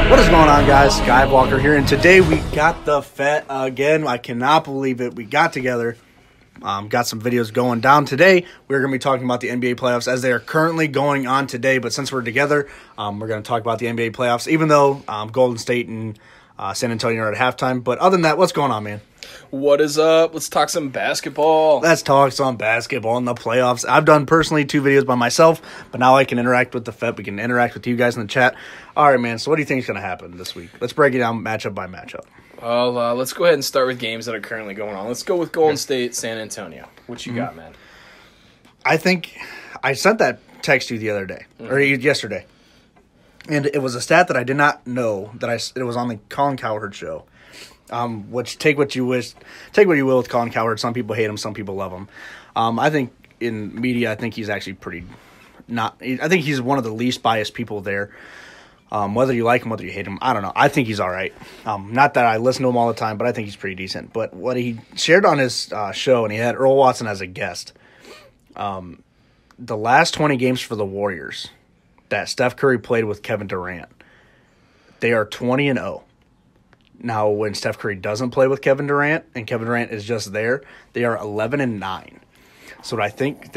What is going on, guys? SkiveWalker here, and today we got the Fett again. I cannot believe it. We got together, got some videos going down today. We're going to be talking about the NBA playoffs as they are currently going on today, but since we're together, we're going to talk about the NBA playoffs, even though Golden State and San Antonio are at halftime. But other than that, what's going on, man? What is up? Let's talk some basketball. Let's talk some basketball in the playoffs. I've done personally 2 videos by myself, but now I can interact with the Fett. We can interact with you guys in the chat. All right, man, so what do you think is going to happen this week? Let's break it down matchup by matchup. Well, let's go ahead and start with games that are currently going on. Let's go with Golden State, San Antonio. What you got, man? I think I sent that text to you the other day, or yesterday, and it was a stat that I did not know that it was on the Colin Cowherd show. Which take what you will with Colin Cowherd. Some people hate him, some people love him. I think in media, I think he's actually I think he's one of the least biased people there. Whether you like him, whether you hate him, I don't know. I think he's all right. Not that I listen to him all the time, but I think he's pretty decent. But what he shared on his show, and he had Earl Watson as a guest, the last 20 games for the Warriors that Steph Curry played with Kevin Durant, they are 20-0. Now, when Steph Curry doesn't play with Kevin Durant and Kevin Durant is just there, they are 11-9. So I think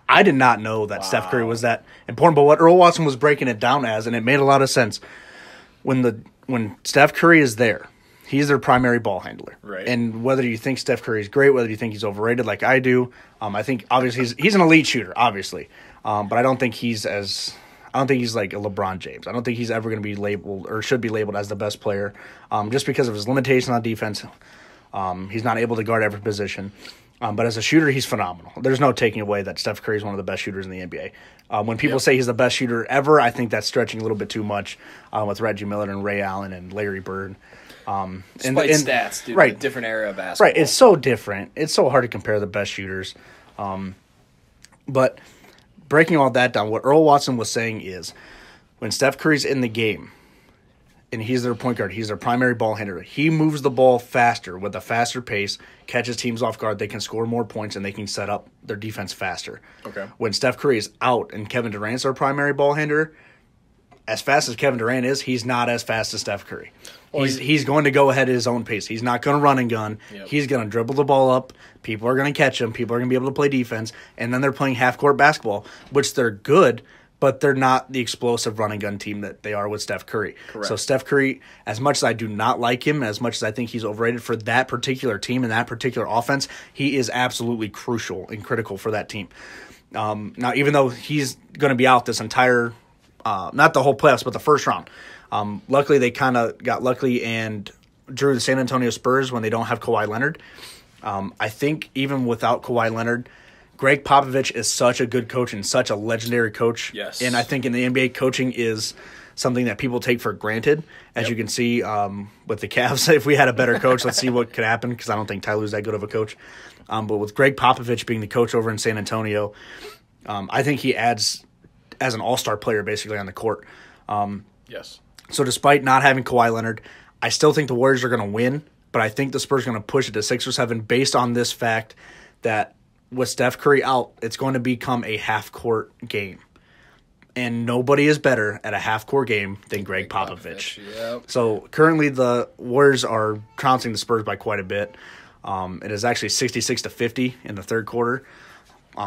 I did not know that Steph Curry was that important. But what Earl Watson was breaking it down as, and it made a lot of sense, when Steph Curry is there, he's their primary ball handler. Right. And whether you think Steph Curry is great, whether you think he's overrated like I do, I think obviously he's an elite shooter, obviously. But I don't think he's like a LeBron James. I don't think he's ever going to be labeled or should be labeled as the best player just because of his limitations on defense. He's not able to guard every position. But as a shooter, he's phenomenal. There's no taking away that Steph Curry is one of the best shooters in the NBA. When people say he's the best shooter ever, I think that's stretching a little bit too much with Reggie Miller and Ray Allen and Larry Bird. Despite stats, dude. Right. Different era of basketball. Right. It's so different. It's so hard to compare the best shooters. But breaking all that down, what Earl Watson was saying is when Steph Curry's in the game and he's their point guard, he's their primary ball handler, he moves the ball faster with a faster pace, catches teams off guard, they can score more points, and they can set up their defense faster. Okay. When Steph Curry is out and Kevin Durant's their primary ball handler, as fast as Kevin Durant is, he's not as fast as Steph Curry. Well, he's going to go ahead at his own pace. He's not going to run and gun. Yep. He's going to dribble the ball up. People are going to catch him. People are going to be able to play defense. And then they're playing half-court basketball, which they're good, but they're not the explosive run and gun team that they are with Steph Curry. Correct. So Steph Curry, as much as I do not like him, as much as I think he's overrated for that particular team and that particular offense, he is absolutely crucial and critical for that team. Now, even though he's going to be out this entire not the whole playoffs, but the first round. Luckily, they kind of got lucky and drew the San Antonio Spurs when they don't have Kawhi Leonard. I think even without Kawhi Leonard, Greg Popovich is such a good coach and such a legendary coach. Yes. And I think in the NBA, coaching is something that people take for granted. As you can see with the Cavs, if we had a better coach, let's see what could happen because I don't think Ty Lue's that good of a coach. But with Greg Popovich being the coach over in San Antonio, I think he adds as an all-star player basically on the court. Yes. So despite not having Kawhi Leonard, I still think the Warriors are going to win, but I think the Spurs are going to push it to 6 or 7 based on this fact that with Steph Curry out, it's going to become a half-court game. And nobody is better at a half-court game than Greg Popovich. Yep. So currently the Warriors are trouncing the Spurs by quite a bit. It is actually 66-50 in the third quarter.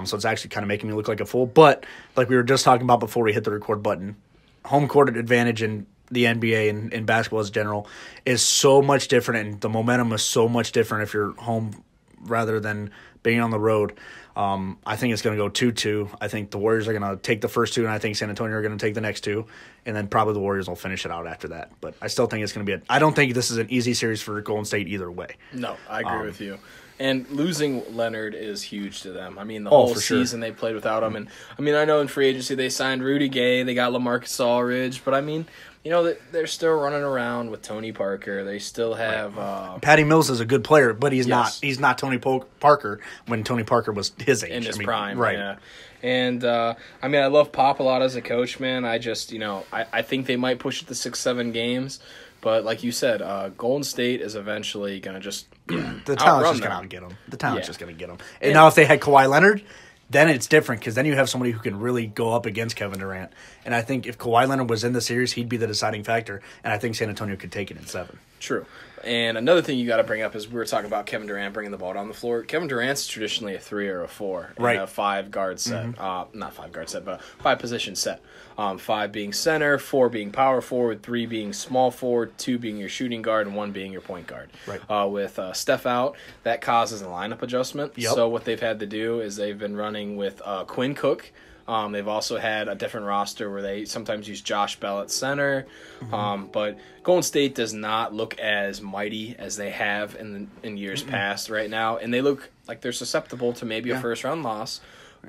So it's actually kind of making me look like a fool. But like we were just talking about before we hit the record button, home court advantage in the NBA and in basketball as general is so much different, and the momentum is so much different if you're home rather than being on the road. I think it's going to go 2-2. I think the Warriors are going to take the first 2, and I think San Antonio are going to take the next 2, and then probably the Warriors will finish it out after that. But I still think it's going to be I don't think this is an easy series for Golden State either way. No, I agree with you. And losing Leonard is huge to them. I mean, the whole season they played without him. And I mean, I know in free agency they signed Rudy Gay, they got LaMarcus Aldridge, but I mean, you know, they're still running around with Tony Parker. They still have Patty Mills is a good player, but he's not Tony Parker when Tony Parker was his age. In his prime, right. Yeah. And, I mean, I love Pop a lot as a coach, man. I just, I think they might push it to 6-7 games. But like you said, Golden State is eventually going to just the talent's just going to outget them. The talent's just going to get them. And now if they had Kawhi Leonard, then it's different because then you have somebody who can really go up against Kevin Durant. And I think if Kawhi Leonard was in the series, he'd be the deciding factor. And I think San Antonio could take it in 7. True. And another thing you got to bring up is we were talking about Kevin Durant bringing the ball down the floor. Kevin Durant's traditionally a 3 or a 4 in a 5-guard set. Not 5-guard set, but a 5-position set. 5 being center, 4 being power forward, 3 being small forward, 2 being your shooting guard, and 1 being your point guard. Right. With Steph out, that causes a lineup adjustment. Yep. So what they've had to do is they've been running with Quinn Cook. They've also had a different roster where they sometimes use Josh Bell at center. But Golden State does not look as mighty as they have in years past right now. And they look like they're susceptible to maybe a first-round loss.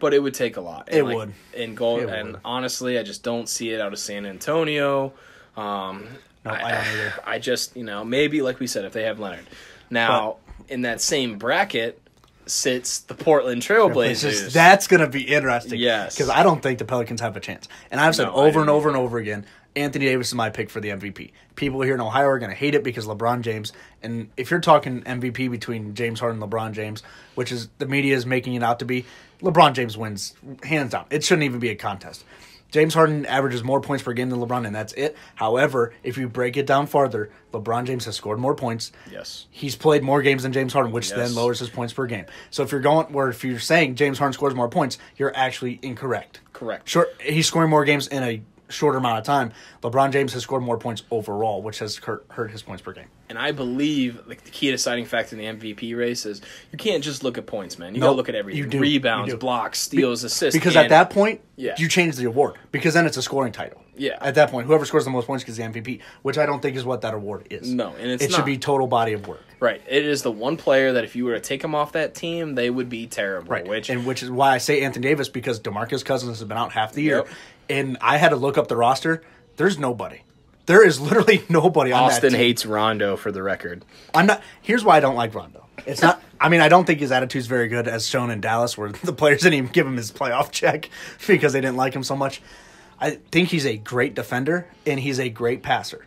But it would take a lot. It would. And honestly, I just don't see it out of San Antonio. No, I don't either. I just, maybe, like we said, if they have Leonard. Now, in that same bracket sits the Portland Trailblazers. That's going to be interesting. Yes. Because I don't think the Pelicans have a chance. And I've said over and over again, Anthony Davis is my pick for the MVP. People here in Ohio are going to hate it because LeBron James. And if you're talking MVP between James Harden and LeBron James, which is the media is making it out to be, LeBron James wins hands down. It shouldn't even be a contest. James Harden averages more points per game than LeBron, and that's it. However, if you break it down farther, LeBron James has scored more points. Yes. He's played more games than James Harden, which then lowers his points per game. So if you're saying James Harden scores more points, you're actually incorrect. Correct. Sure, he's scoring more games in a shorter amount of time. LeBron James has scored more points overall, which has hurt his points per game. And I believe the key deciding factor in the MVP race is you can't just look at points, man. You got to look at everything. You do. Rebounds, blocks, steals, assists. Because at that point, Yeah. you change the award. Because then it's a scoring title. Yeah. At that point, whoever scores the most points gets the MVP, which I don't think is what that award is. No, and it should be total body of work. Right. It is the one player that if you were to take him off that team, they would be terrible. Right. Which is why I say Anthony Davis, because DeMarcus Cousins has been out half the year. Yep. And I had to look up the roster. There's nobody. There is literally nobody on that team. Austin hates Rondo, for the record. Here's why I don't like Rondo. It's not. I mean, I don't think his attitude's very good, as shown in Dallas, where the players didn't even give him his playoff check because they didn't like him so much. I think he's a great defender and he's a great passer.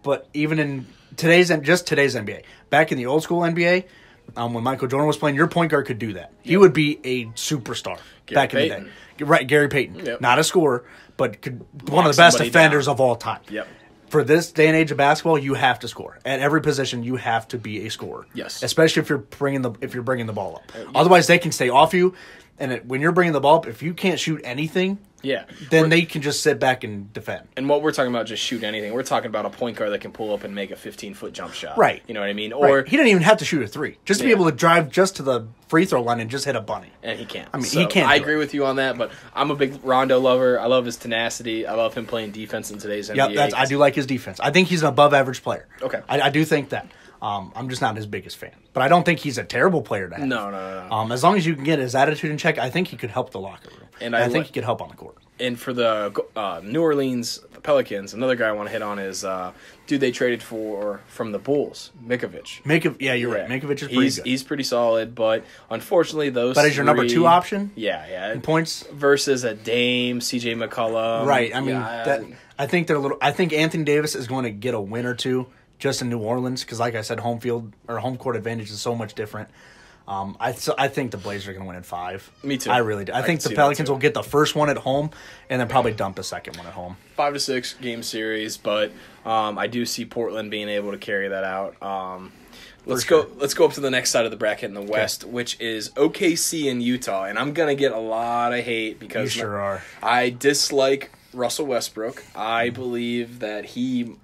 But even in today's NBA, back in the old school NBA, when Michael Jordan was playing, your point guard could do that. He would be a superstar back in the day. Right, Gary Payton, not a scorer, but one of the best defenders of all time. Yep. For this day and age of basketball, you have to score. At every position, you have to be a scorer. Yes. Especially if you're bringing the ball up. Otherwise, they can stay off you. And when you're bringing the ball up, if you can't shoot anything, then they can just sit back and defend. And what we're talking about, just shoot anything. We're talking about a point guard that can pull up and make a 15-foot jump shot. Right. You know what I mean? Or he didn't even have to shoot a 3. Just to be able to drive just to the free throw line and just hit a bunny. And he can't. I mean, he can't. I agree with you on that, but I'm a big Rondo lover. I love his tenacity. I love him playing defense in today's NBA. Yeah, I do like his defense. I think he's an above-average player. Okay. I do think that. I'm just not his biggest fan. But I don't think he's a terrible player to have. No. As long as you can get his attitude in check, I think he could help the locker room. And I think he could help on the court. And for the New Orleans Pelicans, another guy I want to hit on is dude they traded from the Bulls, Mikovic. Yeah, you're right. Mikovic is pretty good. He's pretty solid, but unfortunately those But as your number 2 option? Yeah. In points? Versus a Dame, CJ McCollum. Right. I mean, I think I think Anthony Davis is going to get a win or two just in New Orleans because, like I said, home court advantage is so much different. I think the Blazers are going to win in 5. Me too. I really do. I think the Pelicans will get the first one at home and then probably dump the second one at home. 5 to 6 game series, but I do see Portland being able to carry that out. Let's go up to the next side of the bracket in the West, which is OKC and Utah, and I'm gonna get a lot of hate because you sure are. I dislike Russell Westbrook. I believe that he,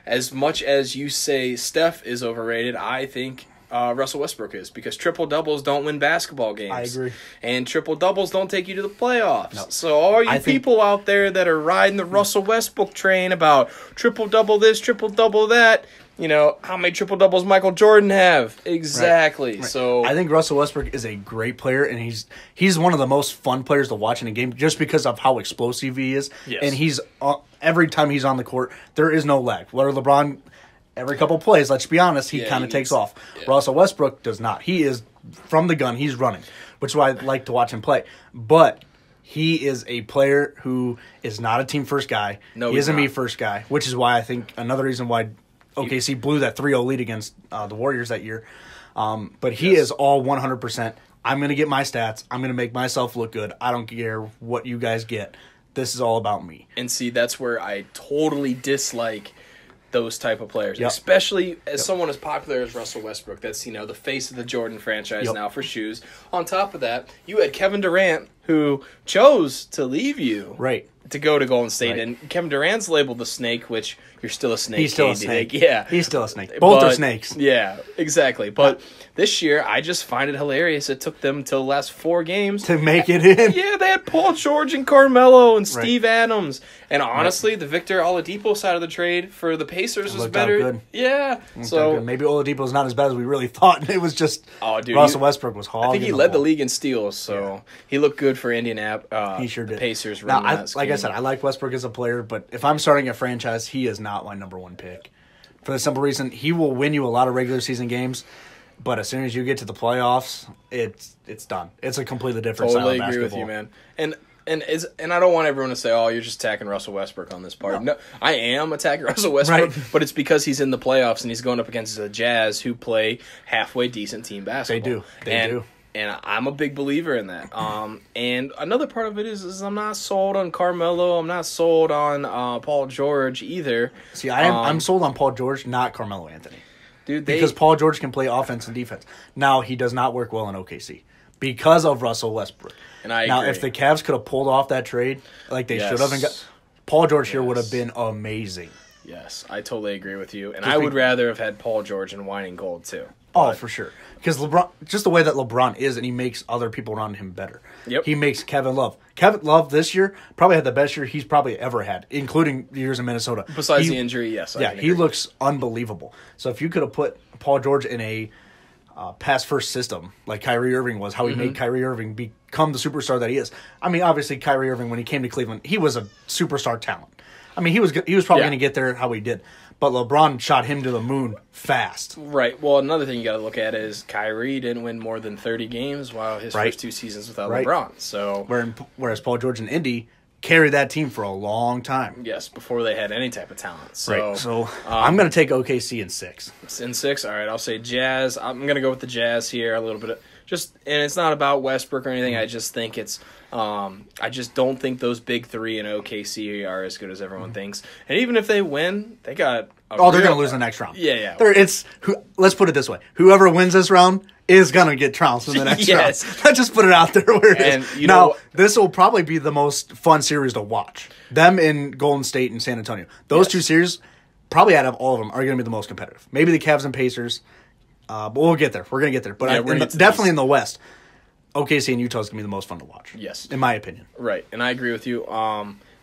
as much as you say Steph is overrated, I think Russell Westbrook is, because triple-doubles don't win basketball games. I agree. And triple-doubles don't take you to the playoffs. No. So all you people out there that are riding the Russell Westbrook train about triple-double this, triple-double that, how many triple-doubles Michael Jordan have? Exactly. Right. So I think Russell Westbrook is a great player, and he's one of the most fun players to watch in a game just because of how explosive he is. Yes. And he's every time he's on the court, there is no lag. Where LeBron, every couple plays, let's be honest, he kind of takes off. Yeah. Russell Westbrook does not. He is from the gun. He's running, which is why I like to watch him play. But he is a player who is not a team first guy. No, he isn't me first guy, which is why I think another reason why OKC blew that 3-0 lead against the Warriors that year. But he is all 100% I'm going to get my stats. I'm going to make myself look good. I don't care what you guys get. This is all about me. And see, that's where I totally dislike those type of players, especially as someone as popular as Russell Westbrook. That's, the face of the Jordan franchise now for shoes. On top of that, you had Kevin Durant, who chose to leave you to go to Golden State. Right. And Kevin Durant's labeled the snake, which you're still a snake. He's still a snake. Yeah. He's still a snake. Both are snakes. Yeah, exactly. But this year, I just find it hilarious. It took them until the last 4 games to make it in. Yeah, they had Paul George and Carmelo and Steve Adams. And honestly, the Victor Oladipo side of the trade for the Pacers was better. Good. Yeah. So maybe Oladipo's not as bad as we really thought. It was just Russell Westbrook was hogging. I think he led the league in steals, so he looked good for Indianapolis. He sure did. The Pacers. Now, like I said, I like Westbrook as a player, but if I'm starting a franchise, he is not my number 1 pick. For the simple reason, he will win you a lot of regular season games, but as soon as you get to the playoffs, it's done. It's a completely different style of basketball. Totally agree with you, man. And I don't want everyone to say, "Oh, you're just attacking Russell Westbrook on this part." No, I am attacking Russell Westbrook, but it's because he's in the playoffs and he's going up against the Jazz, who play halfway decent team basketball. They do. And I'm a big believer in that. And another part of it is I'm not sold on Carmelo. I'm not sold on Paul George either. See, I'm sold on Paul George, not Carmelo Anthony. Dude, because Paul George can play offense and defense. Now, he does not work well in OKC because of Russell Westbrook. And I agree. If the Cavs could have pulled off that trade like they should have, Paul George here would have been amazing. Yes, I totally agree with you. And I would rather have had Paul George and Whining Gold, too. Oh, for sure. Because LeBron, just the way that LeBron is, and he makes other people around him better. Yep. He makes Kevin Love. Kevin Love this year probably had the best year he's probably ever had, including the years in Minnesota. Besides the injury, yes. He looks unbelievable. So if you could have put Paul George in a pass-first system like Kyrie Irving was, how he made Kyrie Irving become the superstar that he is. I mean, obviously, Kyrie Irving, when he came to Cleveland, he was a superstar talent. I mean, he was probably going to get there how he did. But LeBron shot him to the moon fast. Right. Well, another thing you got to look at is Kyrie didn't win more than 30 games while his first 2 seasons without LeBron. So whereas Paul George and Indy carried that team for a long time. Yes, before they had any type of talent. So, I'm going to take OKC in 6. In 6? All right, I'll say Jazz. I'm going to go with the Jazz here a little bit. And it's not about Westbrook or anything. I just think it's I just don't think those big 3 in OKC are as good as everyone thinks. And even if they win, they got they're going to lose the next round. Yeah. Let's put it this way. Whoever wins this round is going to get trounced in the next round. Let's just put it out there where it is. Now, this will probably be the most fun series to watch. Them in Golden State and San Antonio. Those 2 series, probably out of all of them, are going to be the most competitive. Maybe the Cavs and Pacers. But we'll get there. We're going to get there. But definitely in the West, OKC and Utah is going to be the most fun to watch. Yes. In my opinion. Right. And I agree with you.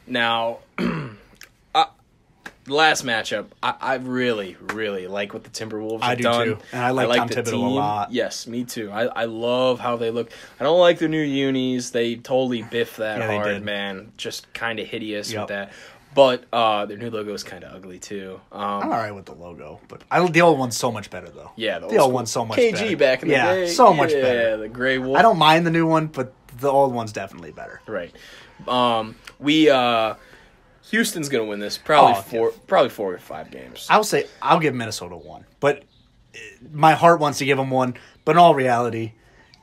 Now, the last matchup, I really, really like what the Timberwolves have done. I do too. And I like Tom Thibodeau a lot. Yes, me too. I love how they look. I don't like the new unis. They totally biffed that hard, man. Just kind of hideous with that. But their new logo is kind of ugly, too. I'm all right with the logo, but the old one's so much better, though. Yeah, the old one's so much better. KG back in the day. Yeah, so much better. Yeah, the gray wolf. I don't mind the new one, but the old one's definitely better. Right. Houston's going to win this. Probably 4 or 5 games. I'll give Minnesota 1. But my heart wants to give them 1. But in all reality,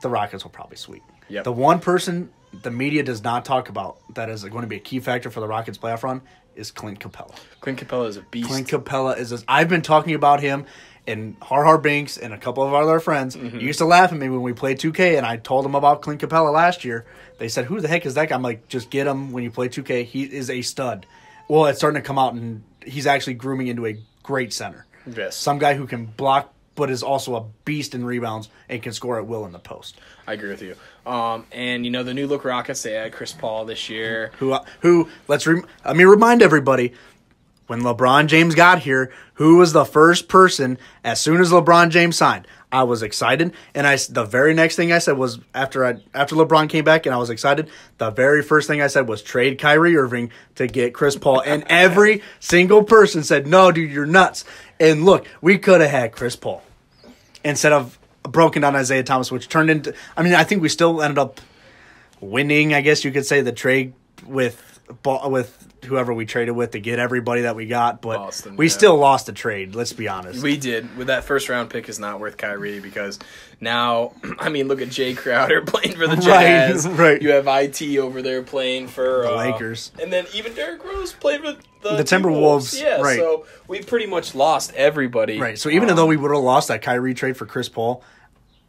the Rockets will probably sweep. Yep. The one person the media does not talk about that is going to be a key factor for the Rockets' playoff run is Clint Capella. Clint Capella is a beast. Clint Capella I've been talking about him and Har Binks and a couple of our other friends. You used to laugh at me when we played 2K and I told them about Clint Capella last year. They said, who the heck is that guy? I'm like, just get him when you play 2K. He is a stud. Well, it's starting to come out and he's actually grooming into a great center. Yes. Some guy who can block but is also a beast in rebounds and can score at will in the post. I agree with you. And the new look Rockets, they had Chris Paul this year. Who let me remind everybody, when LeBron James got here, who was the first person as soon as LeBron James signed? I was excited, and the very next thing I said was after LeBron came back and I was excited, the very first thing I said was trade Kyrie Irving to get Chris Paul, and every single person said, no, dude, you're nuts. And look, we could have had Chris Paul instead of broken down Isaiah Thomas, which turned into, I think we still ended up winning, I guess you could say, the trade with whoever we traded with to get everybody that we got, but Boston, we still lost the trade. Let's be honest. We did. With that first round pick is not worth Kyrie because now, I mean, look at Jay Crowder playing for the Jazz. Right. You have IT over there playing for the Lakers, and then even Derrick Rose played with the Timberwolves. Yeah, right. So we pretty much lost everybody. Right. So even though we would have lost that Kyrie trade for Chris Paul,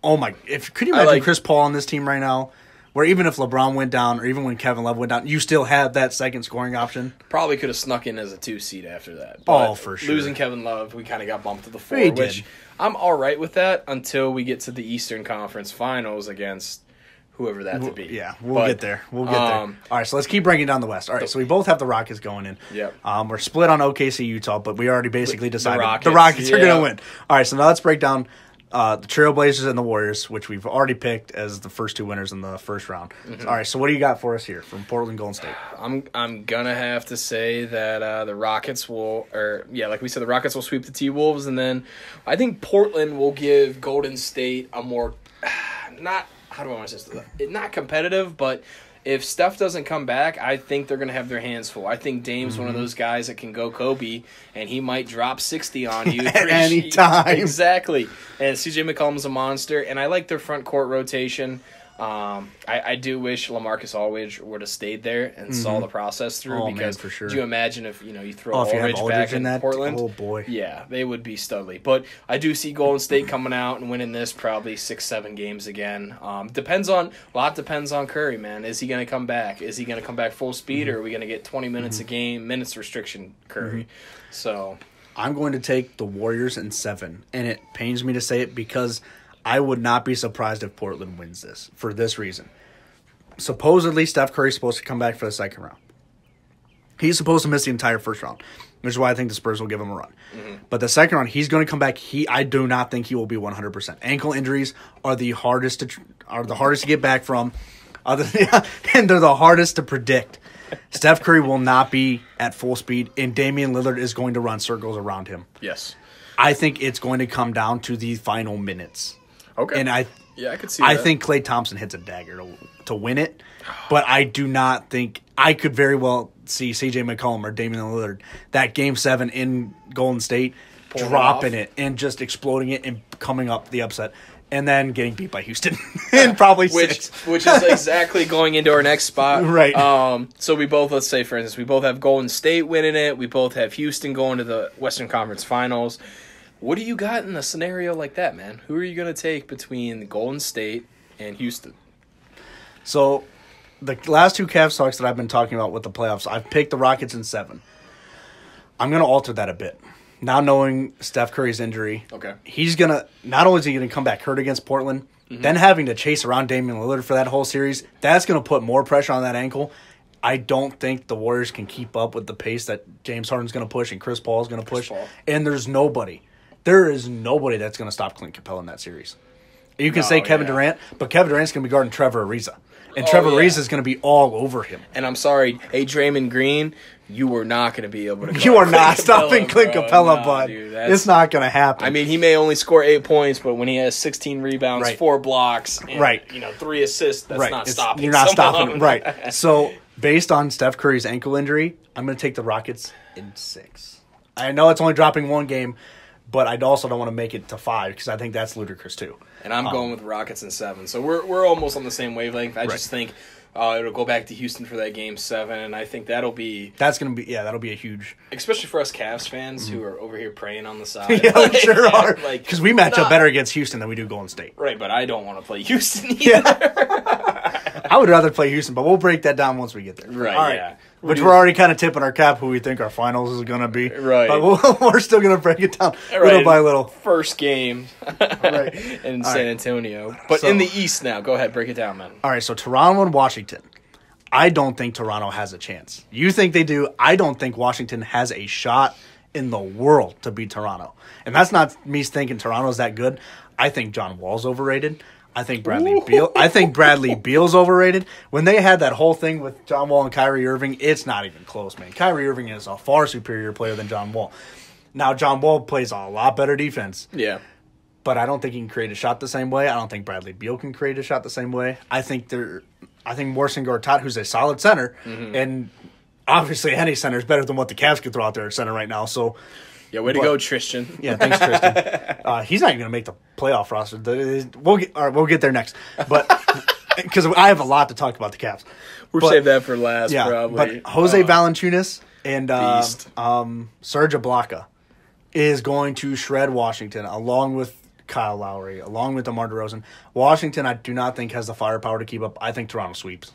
could you imagine Chris Paul on this team right now? Where even if LeBron went down or even when Kevin Love went down, you still have that second scoring option. Probably could have snuck in as a 2 seed after that. But for sure. Losing Kevin Love, we kind of got bumped to the 4, which I'm all right with that until we get to the Eastern Conference Finals against whoever that to be. Yeah, we'll get there. All right, so let's keep breaking down the West. All right, so we both have the Rockets going in. Yep. We're split on OKC, Utah, but we already basically decided the Rockets are going to win. All right, so now let's break down the Trailblazers and the Warriors, which we've already picked as the first 2 winners in the first round. Mm-hmm. All right, so what do you got for us here from Portland, Golden State? I'm gonna have to say that the Rockets will, like we said, the Rockets will sweep the T-Wolves, and then I think Portland will give Golden State a more not competitive, but if Steph doesn't come back, I think they're going to have their hands full. I think Dame's one of those guys that can go Kobe, and he might drop 60 on you. At any time. Exactly. And CJ McCollum's a monster, and I like their front court rotation. I do wish LaMarcus Aldridge would have stayed there and saw the process through because for sure. Could you imagine if you throw Aldridge back in Portland? Oh boy, yeah, they would be studly. But I do see Golden State coming out and winning this probably 6-7 games again. Depends on Curry, man. Is he going to come back? Is he going to come back full speed, or are we going to get 20 minutes a game, minutes restriction Curry? So I'm going to take the Warriors in 7, and it pains me to say it because I would not be surprised if Portland wins this for this reason. Supposedly, Steph Curry's supposed to come back for the second round. He's supposed to miss the entire first round, which is why I think the Spurs will give him a run. Mm-hmm. But the second round, he's going to come back. I do not think he will be 100%. Ankle injuries are the hardest to get back from, and they're the hardest to predict. Steph Curry will not be at full speed, and Damian Lillard is going to run circles around him. Yes. I think it's going to come down to the final minutes. Okay. And I could see that. I think Klay Thompson hits a dagger to win it, but I do not think – I could very well see C.J. McCollum or Damian Lillard, that Game 7 in Golden State, dropping it and just exploding it and coming up the upset. And then getting beat by Houston in probably 6. Which is exactly going into our next spot. Right. So we both, let's say, for instance, we both have Golden State winning it. We both have Houston going to the Western Conference Finals. What do you got in a scenario like that, man? Who are you going to take between Golden State and Houston? So the last 2 Cavs talks that I've been talking about with the playoffs, I've picked the Rockets in 7. I'm going to alter that a bit. Now knowing Steph Curry's injury, he's going to – not only is he going to come back hurt against Portland, then having to chase around Damian Lillard for that whole series, that's going to put more pressure on that ankle. I don't think the Warriors can keep up with the pace that James Harden's going to push and Chris Paul is going to push. And there's nobody. There is nobody that's going to stop Clint Capella in that series. You can say Kevin Durant, but Kevin Durant's going to be guarding Trevor Ariza. And Trevor Ariza is going to be all over him. And I'm sorry, Draymond Green, you were not going to be able to. You are not stopping Clint Capella, bud. It's not going to happen. I mean, he may only score 8 points, but when he has 16 rebounds, 4 blocks, and 3 assists, that's not stopping. You're not stopping. Right. So based on Steph Curry's ankle injury, I'm going to take the Rockets in 6. I know it's only dropping 1 game. But I also don't want to make it to 5 because I think that's ludicrous too. And I'm going with Rockets in 7. So we're almost on the same wavelength. I just think it'll go back to Houston for that Game 7, and I think that'll be a huge, especially for us Cavs fans who are over here praying on the side. Yeah, we sure are. Because we match up better against Houston than we do Golden State. Right, but I don't want to play Houston either. I would rather play Houston, but we'll break that down once we get there. Right. All right. Yeah. Which we're already kind of tipping our cap who we think our finals is going to be. Right. But we're still going to break it down little by little. First game in San Antonio. But in the East now. Go ahead, break it down, man. All right, so Toronto and Washington. I don't think Toronto has a chance. You think they do. I don't think Washington has a shot in the world to beat Toronto. And that's not me thinking Toronto's that good. I think John Wall's overrated. I think Bradley Beal's overrated. When they had that whole thing with John Wall and Kyrie Irving, it's not even close, man. Kyrie Irving is a far superior player than John Wall. Now, John Wall plays a lot better defense. Yeah. But I don't think he can create a shot the same way. I don't think Bradley Beal can create a shot the same way. I think Morrison Gortat, who's a solid center, and obviously any center is better than what the Cavs could throw out there at center right now. So, yeah, way to go, Tristan. Yeah, thanks, Tristan. He's not even going to make the playoff roster. We'll get there next, but because I have a lot to talk about the Cavs. We'll save that for last, probably. But Jose Valanciunas and Serge Ibaka is going to shred Washington, along with Kyle Lowry, along with DeMar DeRozan. Washington, I do not think has the firepower to keep up. I think Toronto sweeps.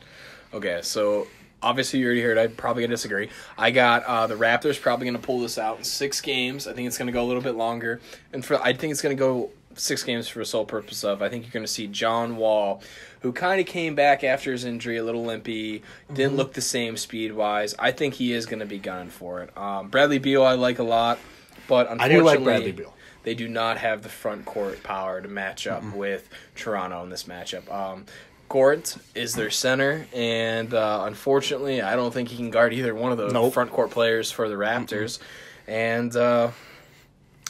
Okay, so obviously you already heard I'm probably going to disagree. I got the Raptors probably going to pull this out in 6 games. I think it's going to go a little bit longer. And I think it's going to go 6 games for the sole purpose of I think you're going to see John Wall, who kind of came back after his injury a little limpy, didn't look the same speed-wise. I think he is going to be gunning for it. Bradley Beal I like a lot, but unfortunately, I do like Bradley Beal. They do not have the front court power to match up with Toronto in this matchup. Gort is their center, and unfortunately, I don't think he can guard either one of those front court players for the Raptors. And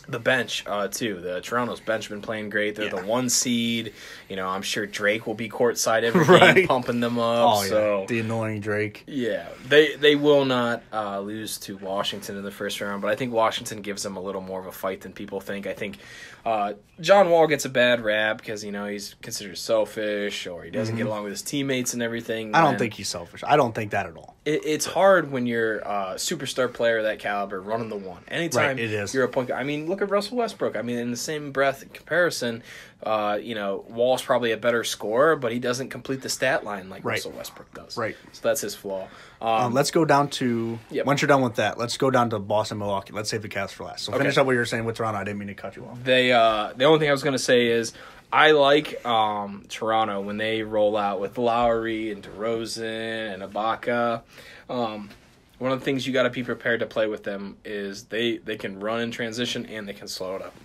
the bench, too. The Toronto's bench been playing great. They're the 1 seed. You know, I'm sure Drake will be courtside every game, pumping them up. Oh, yeah. The annoying Drake. Yeah. They will not lose to Washington in the first round, but I think Washington gives them a little more of a fight than people think. I think John Wall gets a bad rap because, you know, he's considered selfish or he doesn't get along with his teammates and everything. I don't think he's selfish. I don't think that at all. It's hard when you're a superstar player of that caliber running the one. Anytime you're a point guard. I mean, look at Russell Westbrook. I mean, in the same breath comparison, you know, Wall's probably a better scorer, but he doesn't complete the stat line like Russell Westbrook does. Right. So that's his flaw. Let's go down to, once you're done with that, let's go down to Boston, Milwaukee. Let's save the Cavs for last. So finish up what you were saying with Toronto. I didn't mean to cut you off. The only thing I was going to say is I like Toronto when they roll out with Lowry and DeRozan and Ibaka. One of the things you got to be prepared to play with them is they can run in transition and they can slow it up.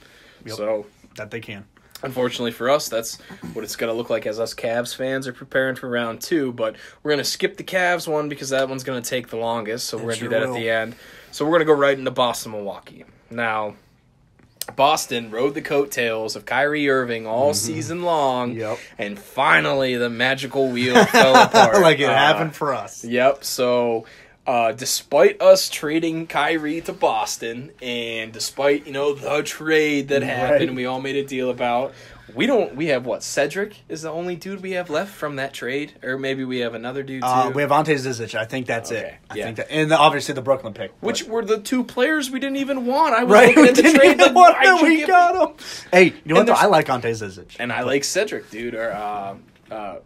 So that they can. Unfortunately for us, that's what it's going to look like as us Cavs fans are preparing for round 2. But we're going to skip the Cavs one because that one's going to take the longest. So we're going to do that at the end. So we're going to go right into Boston, Milwaukee. Now, Boston rode the coattails of Kyrie Irving all season long. And finally, the magical wheel fell apart. Like it happened for us. Yep. So despite us trading Kyrie to Boston, and despite, you know, the trade that happened, we all made a deal about, we have what? Cedric is the only dude we have left from that trade, or maybe we have another dude too. We have Ante Zizic. I think that's it. I think that, and obviously the Brooklyn pick, which were the 2 players we didn't even want. I was looking at the trade that we got them. Hey, you know what? Though? I like Ante Zizic, and I like Cedric, dude. Or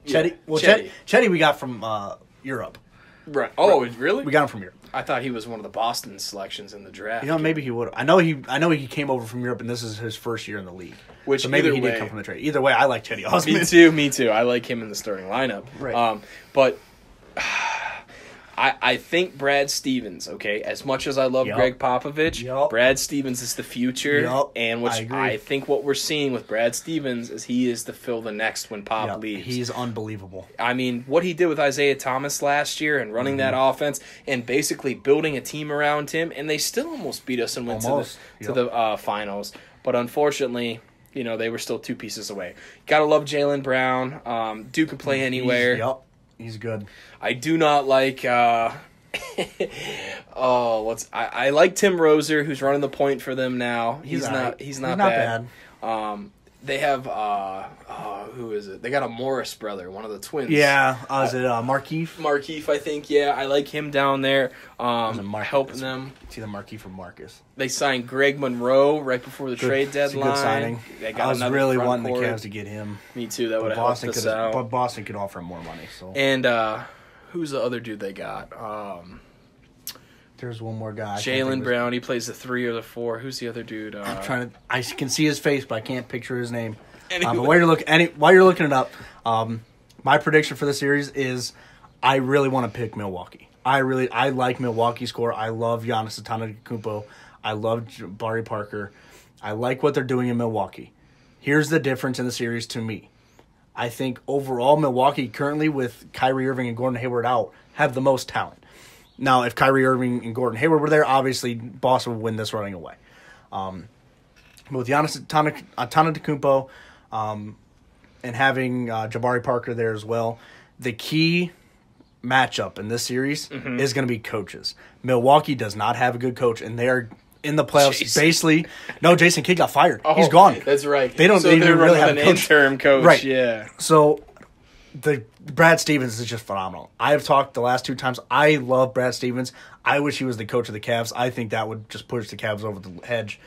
Chetty. Well, Chetty we got from Europe. Right. Oh, really? We got him from Europe. I thought he was one of the Boston selections in the draft. You know, maybe he would have. I know he came over from Europe, and this is his first year in the league. Which so maybe he did come from the trade. Either way, I like Chetty Me Osman. too. I like him in the starting lineup. Right. But I think Brad Stevens, okay, as much as I love Greg Popovich, Brad Stevens is the future. And I think what we're seeing with Brad Stevens is he is to fill the next when Pop leaves. He's unbelievable. I mean, what he did with Isaiah Thomas last year and running that offense and basically building a team around him, and they still almost beat us and went to the finals. But unfortunately, you know, they were still 2 pieces away. Gotta love Jaylen Brown. Dude can play anywhere. He's good. I do not like I like Tim Roser, who's running the point for them now. He's not bad. They have who is it? They got a Morris brother, one of the twins. Yeah, is it Markeith? Markeith, I think. Yeah, I like him down there. Helping them. It's either Markeith or Marcus. They signed Greg Monroe right before the trade deadline. Good signing. I was really wanting the Cavs to get him. Me too. That would have helped us out. But Boston could offer him more money. So. And who's the other dude they got? There's one more guy. Jaylen Brown. He plays the 3 or the 4. Who's the other dude? I'm trying to. I can see his face, but I can't picture his name. But while you're looking it up, my prediction for the series is I really want to pick Milwaukee. I like Milwaukee's score. I love Giannis Antetokounmpo. I love Jabari Parker. I like what they're doing in Milwaukee. Here's the difference in the series to me. I think overall Milwaukee currently with Kyrie Irving and Gordon Hayward out have the most talent. Now, if Kyrie Irving and Gordon Hayward were there, obviously Boston would win this running away. But with Giannis Antetokounmpo and having Jabari Parker there as well, the key matchup in this series is going to be coaches. Milwaukee does not have a good coach, and they are in the playoffs. Basically, no, Jason Kidd got fired. He's gone. That's right. They don't. So they really have an interim coach. Right. Yeah. So the Brad Stevens is just phenomenal. I've talked the last 2 times. I love Brad Stevens. I wish he was the coach of the Cavs. I think that would just push the Cavs over the hedge.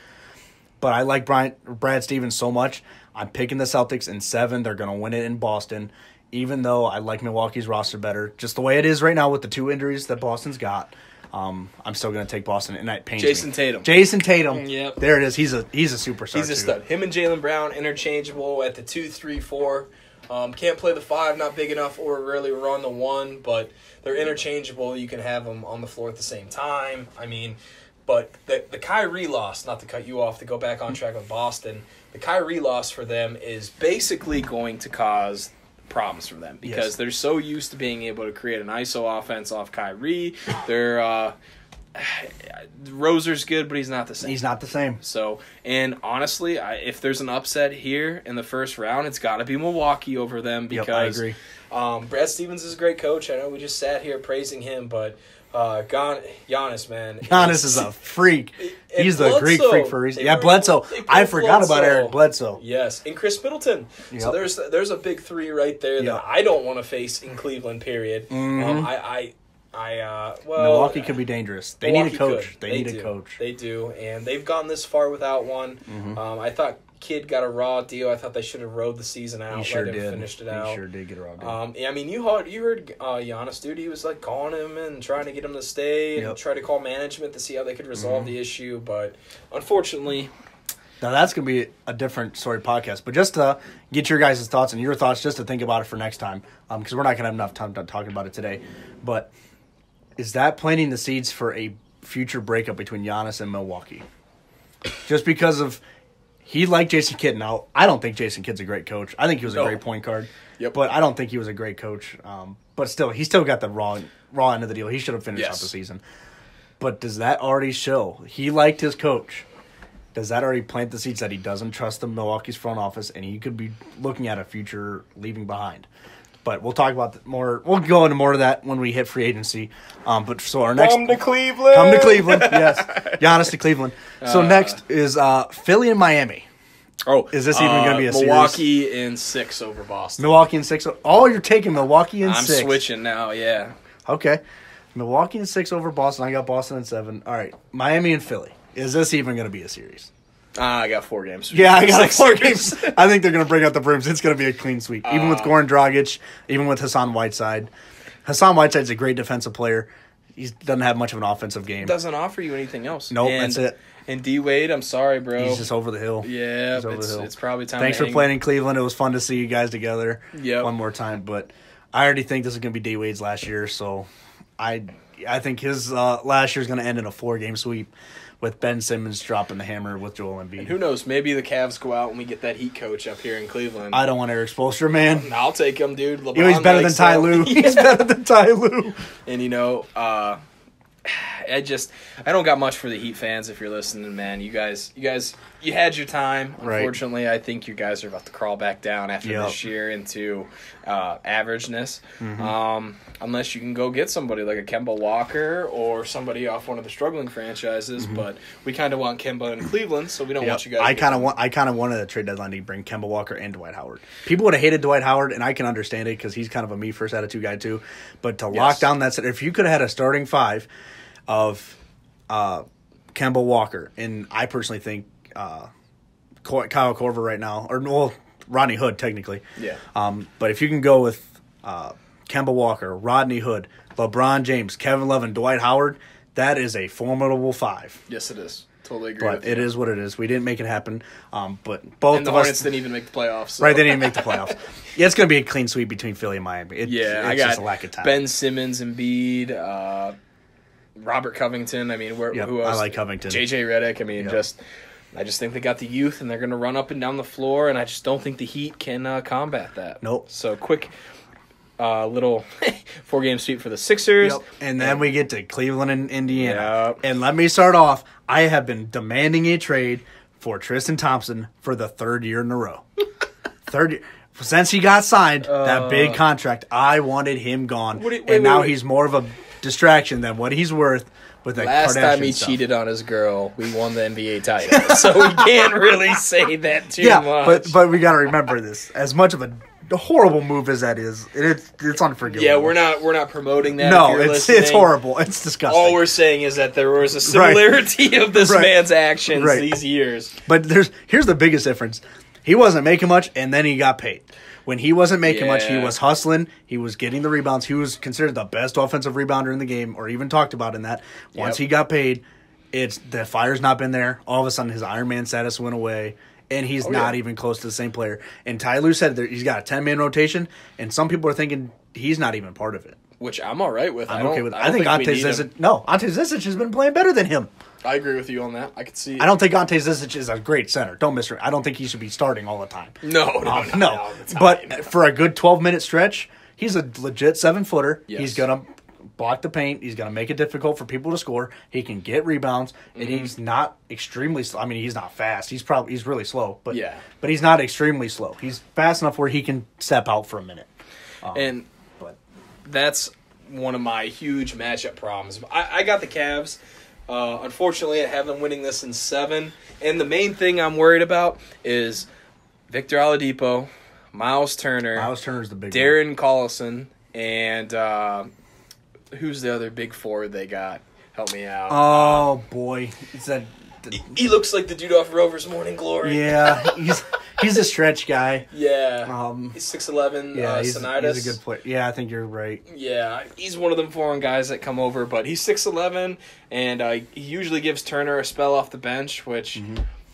But I like Brad Stevens so much. I'm picking the Celtics in 7. They're going to win it in Boston. Even though I like Milwaukee's roster better, just the way it is right now with the 2 injuries that Boston's got, I'm still going to take Boston, and that pains Jason me. Tatum. Jason Tatum. Yep. There it is. He's a superstar. He's a stud. Him and Jaylen Brown interchangeable at the 2, 3, 4. Can't play the 5, not big enough, or really run the 1, but they're interchangeable. You can have them on the floor at the same time. I mean, but the Kyrie loss, not to cut you off, to go back on track with Boston, the Kyrie loss for them is basically going to cause problems for them because they're so used to being able to create an ISO offense off Kyrie. They're Rozier's good, but he's not the same. He's not the same. So, and honestly, if there's an upset here in the first round, it's got to be Milwaukee over them because I agree. Brad Stevens is a great coach. I know we just sat here praising him, but Giannis, man. Giannis is a freak. He's the Greek freak for a reason. Yeah, Bledsoe. I forgot about Eric Bledsoe. Yes, and Chris Middleton. Yep. So there's a big 3 right there that I don't want to face in Cleveland, period. Mm-hmm. Milwaukee could be dangerous. They need a coach. They need a coach. They do, and they've gone this far without one. Mm-hmm. I thought Kidd got a raw deal. I thought they should have rode the season out. He sure did. Finished it out. He sure did get a raw deal. I mean, you heard Giannis, dude. He was like calling him and trying to get him to stay and try to call management to see how they could resolve the issue. But unfortunately, now that's going to be a different story podcast. But just to get your guys' thoughts and your thoughts, just to think about it for next time, because we're not going to have enough time talking about it today. But is that planting the seeds for a future breakup between Giannis and Milwaukee? Just because of he liked Jason Kidd. Now, I don't think Jason Kidd's a great coach. I think he was a great point guard. Yep. But I don't think he was a great coach. But still, he still got the raw end of the deal. He should have finished out the season. But does that already show he liked his coach? Does that already plant the seeds that he doesn't trust the Milwaukee's front office and he could be looking at a future leaving behind? But we'll talk about that more. We'll go into more of that when we hit free agency. But so our next come to Cleveland. Yes, Giannis to Cleveland. So next is Philly and Miami. Oh, is this even going to be a Milwaukee series? in 6 over Boston? Milwaukee in 6. Oh, you're taking Milwaukee in 6. I'm switching now. Yeah. Okay, Milwaukee in 6 over Boston. I got Boston in 7. All right, Miami and Philly. Is this even going to be a series? I got 4 games. Yeah, I got 4 games. I think they're going to bring out the brooms. It's going to be a clean sweep. Even with Goran Dragic, even with Hassan Whiteside. Hassan Whiteside's a great defensive player. He doesn't have much of an offensive game. Doesn't offer you anything else. Nope, that's it. And D-Wade, I'm sorry, bro. He's just over the hill. Yeah, it's probably time Thanks to for playing in Cleveland. It was fun to see you guys together one more time. But I already think this is going to be D-Wade's last year. So I think his last year is going to end in a 4-game sweep with Ben Simmons dropping the hammer with Joel Embiid. And who knows? Maybe the Cavs go out and we get that Heat coach up here in Cleveland. I don't want Eric Spoelstra, man. I'll take him, dude. LeBron he's better than Ty Lue. He's better than Ty Lue. And, I don't got much for the Heat fans if you're listening, man. You guys, you had your time. Unfortunately, I think you guys are about to crawl back down after this year into averageness. Mm-hmm. Unless you can go get somebody like a Kemba Walker or somebody off one of the struggling franchises. Mm-hmm. But we kind of want Kemba in Cleveland, so we don't want you guys. I kind of wanted a trade deadline to bring Kemba Walker and Dwight Howard. People would have hated Dwight Howard, and I can understand it because he's kind of a me first attitude guy too. But to lock down that set, if you could have had a starting 5 of Kemba Walker, and I personally think Kyle Korver right now, or Rodney Hood technically. Yeah. But if you can go with Kemba Walker, Rodney Hood, LeBron James, Kevin Love, and Dwight Howard, that is a formidable 5. Yes, it is. Totally agree but with you. It is what it is. We didn't make it happen. But both and the of us Hornets didn't even make the playoffs. So. Right, they didn't even make the playoffs. Yeah, it's going to be a clean sweep between Philly and Miami. I got just a lack of time. Ben Simmons, Embiid, Robert Covington. I mean, who else? I like Covington. JJ Redick. I mean, I just think they got the youth, and they're going to run up and down the floor, and I just don't think the Heat can combat that. Nope. So quick little 4-game sweep for the Sixers. Yep. And then we get to Cleveland and Indiana. Yep. And let me start off. I have been demanding a trade for Tristan Thompson for the 3rd year in a row. since he got signed, that big contract, I wanted him gone. Now he's more of a distraction than what he's worth with that Last Kardashian time he stuff. cheated on his girl, we won the NBA title. So we can't really say that too much. But we got to remember this. As much of a horrible move as that is, it's unforgivable. Yeah, we're not promoting that. No, it's horrible. It's disgusting. All we're saying is that there was a similarity of this man's actions these years. But here's the biggest difference. He wasn't making much, and then he got paid. When he wasn't making much, he was hustling. He was getting the rebounds. He was considered the best offensive rebounder in the game, or even talked about in that. Once he got paid, the fire's not been there. All of a sudden, his Iron Man status went away, and he's not even close to the same player. And Ty Lue said that he's got a 10-man rotation, and some people are thinking he's not even part of it. Which I'm all right with. I'm okay with. I think Ante Zizic has been playing better than him. I agree with you on that. I could see. I don't think Ante Zizic is a great center. Don't miss her. I don't think he should be starting all the time. No. But for a good 12-minute stretch, he's a legit 7-footer. Yes. He's gonna block the paint. He's gonna make it difficult for people to score. He can get rebounds, and he's not extremely slow. I mean, he's not fast. He's really slow, but he's not extremely slow. He's fast enough where he can step out for a minute. That's one of my huge matchup problems. I got the Cavs. Unfortunately, I have them winning this in 7. And the main thing I'm worried about is Victor Oladipo, Miles Turner. Miles Turner's the big Darren Collison, and who's the other big forward they got? Help me out. Oh, boy. It's that... He looks like the dude off Rover's Morning Glory. Yeah, he's a stretch guy. Yeah, he's 6'11". Yeah, he's Sinitis. He's a good player. Yeah, I think you're right. Yeah, he's one of them foreign guys that come over, but he's 6'11", and he usually gives Turner a spell off the bench, which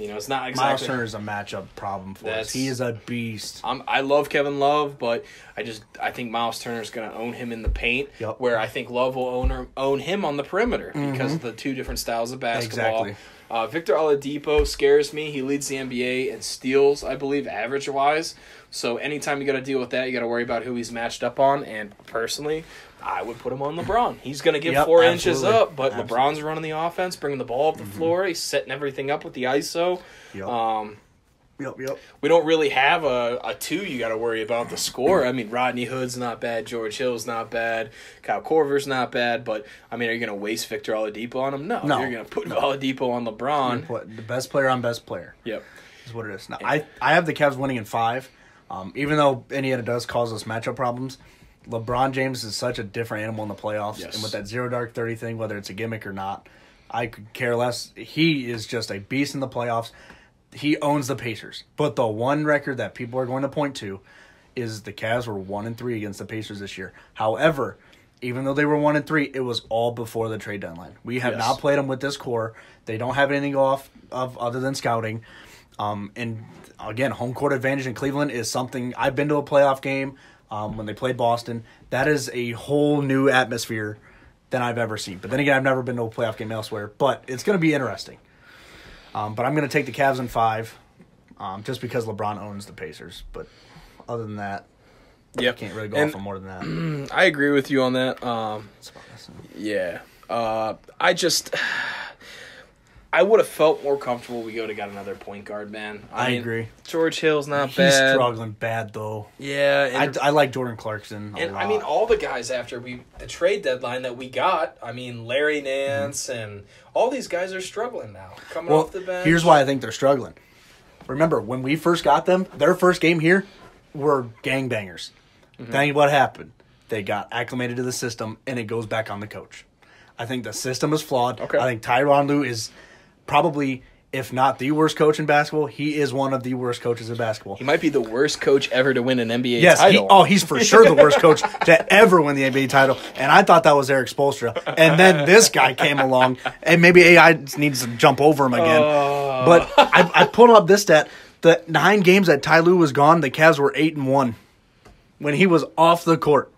it's not exactly. Miles Turner's a matchup problem for us. He is a beast. I love Kevin Love, but I think Miles Turner's going to own him in the paint, where I think Love will own him on the perimeter because of the two different styles of basketball. Exactly. Victor Oladipo scares me. He leads the NBA in steals, I believe, average-wise. So anytime you got to deal with that, you got to worry about who he's matched up on. And personally, I would put him on LeBron. He's going to give 4 inches up, but LeBron's running the offense, bringing the ball up the floor. He's setting everything up with the ISO. We don't really have a 2 you got to worry about the score. I mean, Rodney Hood's not bad. George Hill's not bad. Kyle Korver's not bad. But, I mean, are you going to waste Victor Oladipo on him? No. You're going to put Oladipo on LeBron. The best player on best player. Yep. Is what it is. Now, I have the Cavs winning in 5. Even though Indiana does cause us matchup problems, LeBron James is such a different animal in the playoffs. Yes. And with that 0 dark 30 thing, whether it's a gimmick or not, I could care less. He is just a beast in the playoffs. He owns the Pacers. But the one record that people are going to point to is the Cavs were 1-3 against the Pacers this year. However, even though they were 1-3, it was all before the trade deadline. We have not played them with this core. They don't have anything off of other than scouting. And again, home court advantage in Cleveland is something. I've been to a playoff game when they played Boston. That is a whole new atmosphere than I've ever seen. But then again, I've never been to a playoff game elsewhere. But it's going to be interesting. But I'm going to take the Cavs in 5 just because LeBron owns the Pacers. But other than that, I can't really go off for more than that. I agree with you on that. I would have felt more comfortable we got another point guard, man. I mean, agree. George Hill's not bad. He's struggling bad, though. Yeah. I like Jordan Clarkson a lot. I mean, all the guys after the trade deadline that we got, I mean, Larry Nance and all these guys are struggling now. Coming off the bench. Here's why I think they're struggling. Remember, when we first got them, their first game here were gangbangers. Then what happened? They got acclimated to the system, and it goes back on the coach. I think the system is flawed. Okay. I think Tyronn Lue is probably, if not the worst coach in basketball, he is one of the worst coaches in basketball. He might be the worst coach ever to win an NBA title. He's for sure the worst coach to ever win the NBA title. And I thought that was Eric Spoelstra. And then this guy came along, and maybe AI needs to jump over him again. But I pulled up this stat. The 9 games that Ty Lue was gone, the Cavs were 8-1 when he was off the court.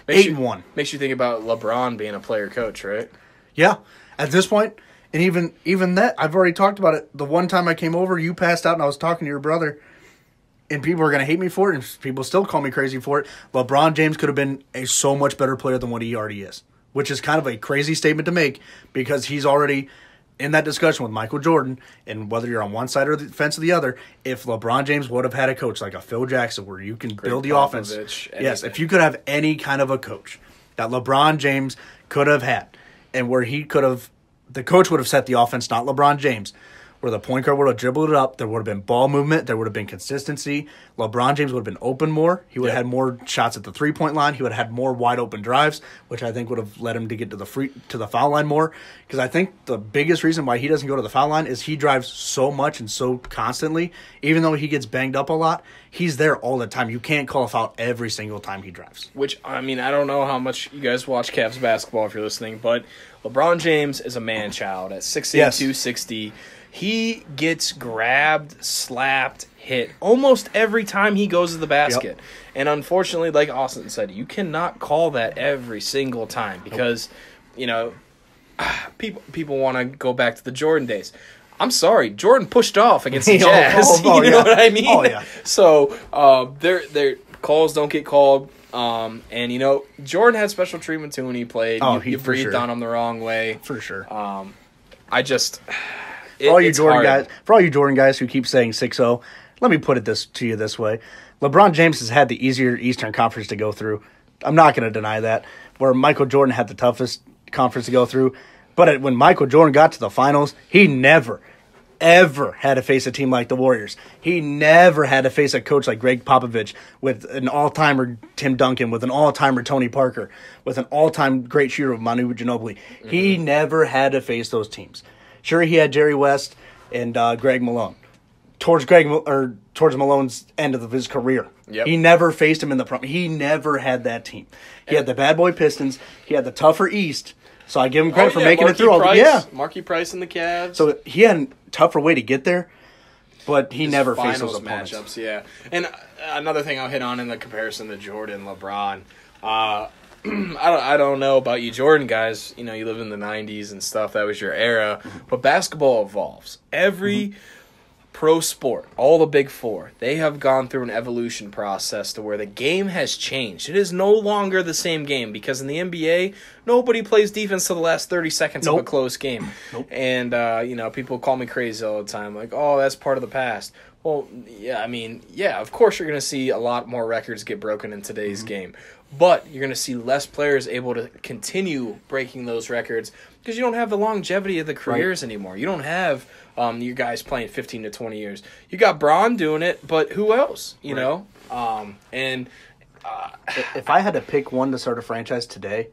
8-1. Makes you think about LeBron being a player coach, right? Yeah. At this point, and even that, I've already talked about it. The one time I came over, you passed out, and I was talking to your brother, and people are going to hate me for it, and people still call me crazy for it. LeBron James could have been a so much better player than what he already is, which is kind of a crazy statement to make because he's already in that discussion with Michael Jordan, and whether you're on one side of the fence or the other, if LeBron James would have had a coach like a Phil Jackson where you can build the offense. Yes, if you could have any kind of a coach that LeBron James could have had, and where he could have, the coach would have set the offense, not LeBron James, where the point guard would have dribbled it up, there would have been ball movement, there would have been consistency. LeBron James would have been open more. He would have had more shots at the three-point line. He would have had more wide-open drives, which I think would have led him to get to the foul line more. Because I think the biggest reason why he doesn't go to the foul line is he drives so much and so constantly. Even though he gets banged up a lot, he's there all the time. You can't call a foul every single time he drives. Which, I mean, I don't know how much you guys watch Cavs basketball if you're listening, but LeBron James is a man-child at 6'8", 260. He gets grabbed, slapped, hit almost every time he goes to the basket. Yep. And unfortunately, like Austin said, you cannot call that every single time because, you know, people want to go back to the Jordan days. I'm sorry, Jordan pushed off against the Jazz. You know what I mean? Oh, yeah. So their calls don't get called. And, you know, Jordan had special treatment too when he played. You breathed on him the wrong way. For sure. For all you Jordan guys who keep saying 6-0, let me put it to you this way. LeBron James has had the easier Eastern Conference to go through. I'm not going to deny that. Where Michael Jordan had the toughest conference to go through. But when Michael Jordan got to the finals, he never, ever had to face a team like the Warriors. He never had to face a coach like Greg Popovich with an all-timer Tim Duncan, with an all-timer Tony Parker, with an all-time great shooter of Manu Ginobili. Mm-hmm. He never had to face those teams. Sure, he had Jerry West and Greg Malone. Towards Malone's end of his career, he never faced him in the front. He never had that team. He had the bad boy Pistons. He had the tougher East. So I give him credit for making it through all the Marquis Price and the Cavs. So he had a tougher way to get there, but he never faced those opponents. Matchups, yeah. And another thing I'll hit on in the comparison to Jordan, LeBron. I don't know about you Jordan guys. You know, you lived in the 90s and stuff. That was your era. But basketball evolves. Every pro sport, all the big four, they have gone through an evolution process to where the game has changed. It is no longer the same game because in the NBA, nobody plays defense to the last 30 seconds of a close game. And, you know, people call me crazy all the time. Like, oh, that's part of the past. Well, yeah, I mean, yeah, of course you're going to see a lot more records get broken in today's game. But you're going to see less players able to continue breaking those records because you don't have the longevity of the careers anymore. You don't have your guys playing 15 to 20 years. You got Braun doing it, but who else, you know? If I had to pick one to start a franchise today,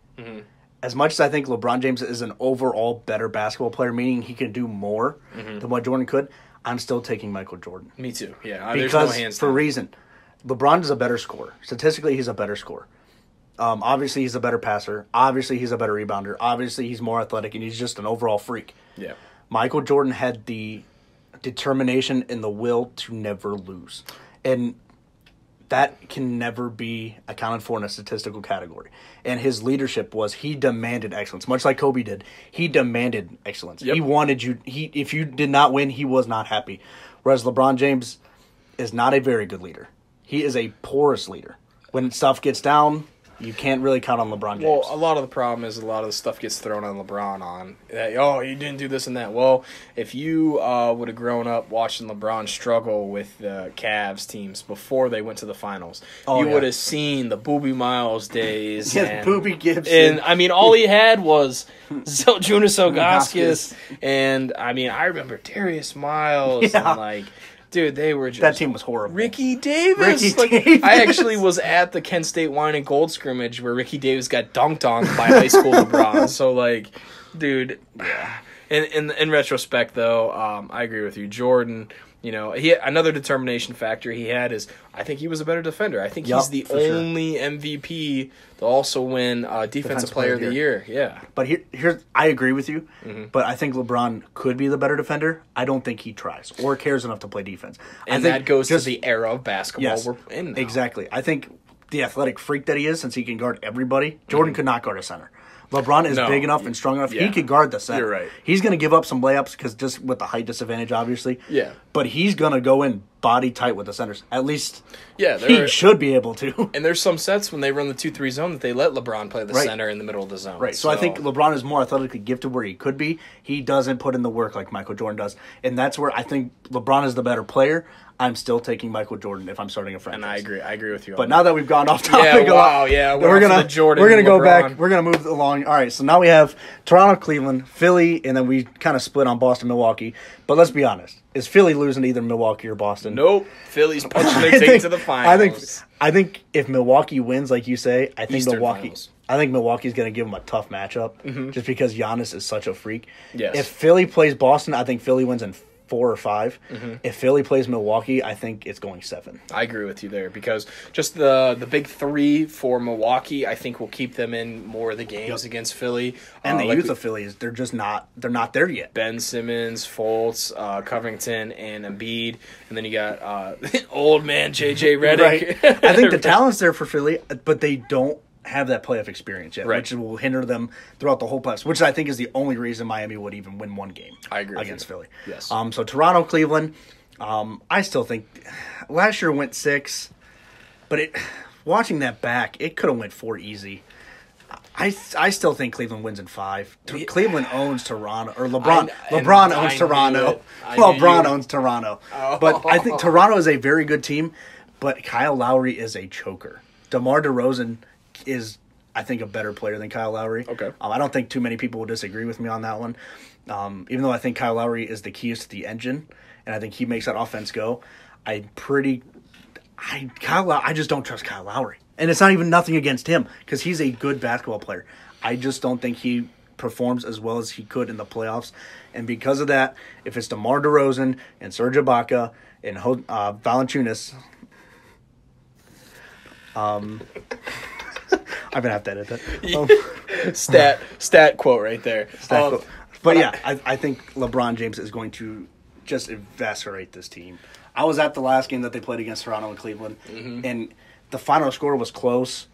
as much as I think LeBron James is an overall better basketball player, meaning he can do more than what Jordan could, I'm still taking Michael Jordan. Me too, yeah. Because, there's no hands for a reason, LeBron is a better scorer. Statistically, he's a better scorer. Obviously, he's a better passer. Obviously, he's a better rebounder. Obviously, he's more athletic, and he's just an overall freak. Yeah. Michael Jordan had the determination and the will to never lose. And that can never be accounted for in a statistical category. And his leadership was he demanded excellence, much like Kobe did. He demanded excellence. He wanted you. If you did not win, he was not happy. Whereas LeBron James is not a very good leader. He is a porous leader. When stuff gets down, you can't really count on LeBron James. Well, a lot of the problem is a lot of the stuff gets thrown on LeBron on. Oh, you didn't do this and that. Well, if you would have grown up watching LeBron struggle with the Cavs teams before they went to the finals, you would have seen the Boobie Miles days. Yes, Boobie Gibson. And, I mean, all he had was Zydrunas Ilgauskas. And, I mean, I remember Darius Miles and, like... Dude, they were just... That team was horrible. Ricky Davis. I actually was at the Kent State Wine and Gold scrimmage where Ricky Davis got dunked on by high school LeBron. So, like, dude... In retrospect, though, I agree with you. Jordan, you know, another determination factor he had is I think he was a better defender. I think he's the only MVP to also win Defensive Player of the Year. Yeah. But here, I agree with you, but I think LeBron could be the better defender. I don't think he tries or cares enough to play defense. And that goes to the era of basketball we're in now. Exactly. I think the athletic freak that he is, since he can guard everybody, Jordan could not guard a center. LeBron is big enough and strong enough. He could guard the center. You're right. He's going to give up some layups because just with the height disadvantage, obviously. Yeah. But he's going to go in body tight with the centers. At least yeah, he should be able to. And there's some sets when they run the 2-3 zone that they let LeBron play the center in the middle of the zone. Right. So I think LeBron is more athletically gifted where he could be. He doesn't put in the work like Michael Jordan does. And that's where I think LeBron is the better player. I'm still taking Michael Jordan if I'm starting a franchise. And I agree with you. But now that we've gone off topic, we're gonna go back. We're gonna move along. All right, so now we have Toronto, Cleveland, Philly, and then we kind of split on Boston, Milwaukee. But let's be honest: is Philly losing to either Milwaukee or Boston? Nope. Philly's punching their ticket to the finals. I think if Milwaukee wins, like you say, I think Eastern Milwaukee. Finals. I think Milwaukee's going to give them a tough matchup, just because Giannis is such a freak. Yes. If Philly plays Boston, I think Philly wins in 4 or 5. If Philly plays Milwaukee, I think it's going 7. I agree with you there because just the big 3 for Milwaukee, I think will keep them in more of the games against Philly. And the youth of Philly is they're not there yet. Ben Simmons, Fultz, Covington, and Embiid, and then you got old man JJ Redick. Right. I think the talent's there for Philly, but they don't have that playoff experience yet, which will hinder them throughout the whole playoffs, which I think is the only reason Miami would even win one game against Philly. Yes. So Toronto, Cleveland, I still think last year went 6, but watching that back, it could have went 4 easy. I still think Cleveland wins in 5. Cleveland owns Toronto, or LeBron owns Toronto. LeBron owns Toronto. But I think Toronto is a very good team, but Kyle Lowry is a choker. DeMar DeRozan is, I think, a better player than Kyle Lowry. Okay. I don't think too many people will disagree with me on that one. Even though I think Kyle Lowry is the keys to the engine, and I think he makes that offense go, I just don't trust Kyle Lowry. And it's not even nothing against him, because he's a good basketball player. I just don't think he performs as well as he could in the playoffs. And because of that, if it's DeMar DeRozan and Serge Ibaka and Valanciunas, I'm going to have to edit that. Stat quote right there. But I think LeBron James is going to just eviscerate this team. I was at the last game that they played against Toronto and Cleveland, and the final score was close,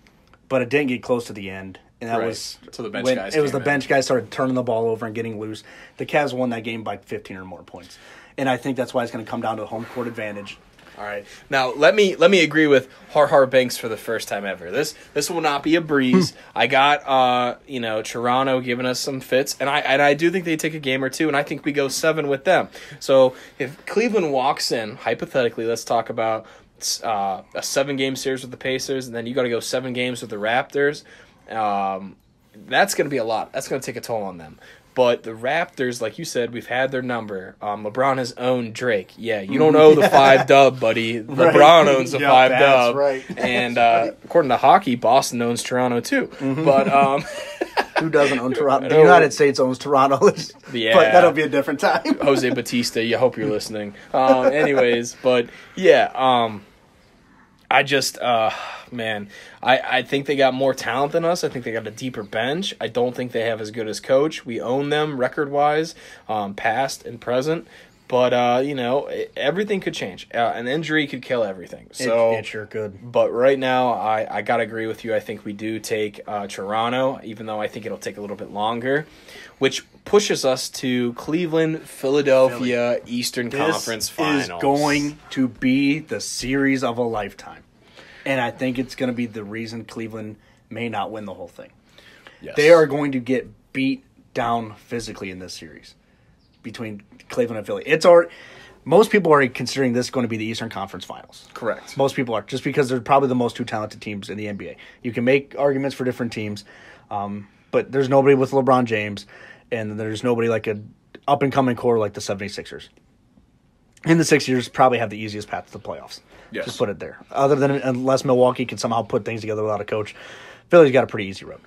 but it didn't get close to the end. And that was so the bench when guys. It was the bench guys started turning the ball over and getting loose. The Cavs won that game by 15 or more points, and I think that's why it's going to come down to home court advantage. All right. Now let me agree with Har Banks for the first time ever. This will not be a breeze. I got Toronto giving us some fits, and I do think they take a game or two, and I think we go 7 with them. So if Cleveland walks in, hypothetically, let's talk about a 7-game series with the Pacers, and then you got to go 7 games with the Raptors. That's going to be a lot. That's going to take a toll on them. But the Raptors, like you said, we've had their number. LeBron has owned Drake. Yeah, you don't owe the 5 dub, buddy. LeBron owns the 5 dub. Right. And according to hockey, Boston owns Toronto too. But who doesn't own Toronto? The United States owns Toronto. Yeah, but that'll be a different time. Jose Batista, I hope you're listening. Anyways, but yeah, I just, man, I think they got more talent than us. I think they got a deeper bench. I don't think they have as good as coach. We own them record-wise, past and present. But, everything could change. An injury could kill everything. So it sure could. But right now, I got to agree with you. I think we do take Toronto, even though I think it'll take a little bit longer, which pushes us to Cleveland, Philadelphia, Eastern Conference Finals. This is going to be the series of a lifetime. And I think it's going to be the reason Cleveland may not win the whole thing. Yes. They are going to get beat down physically in this series between Cleveland and Philly. Most people are considering this going to be the Eastern Conference Finals. Correct. Most people are, just because they're probably the most 2 talented teams in the NBA. You can make arguments for different teams, but there's nobody with LeBron James, and there's nobody like an up-and-coming core like the 76ers. And the Sixers probably have the easiest path to the playoffs. Yes. Just put it there. Unless Milwaukee can somehow put things together without a coach, Philly's got a pretty easy road.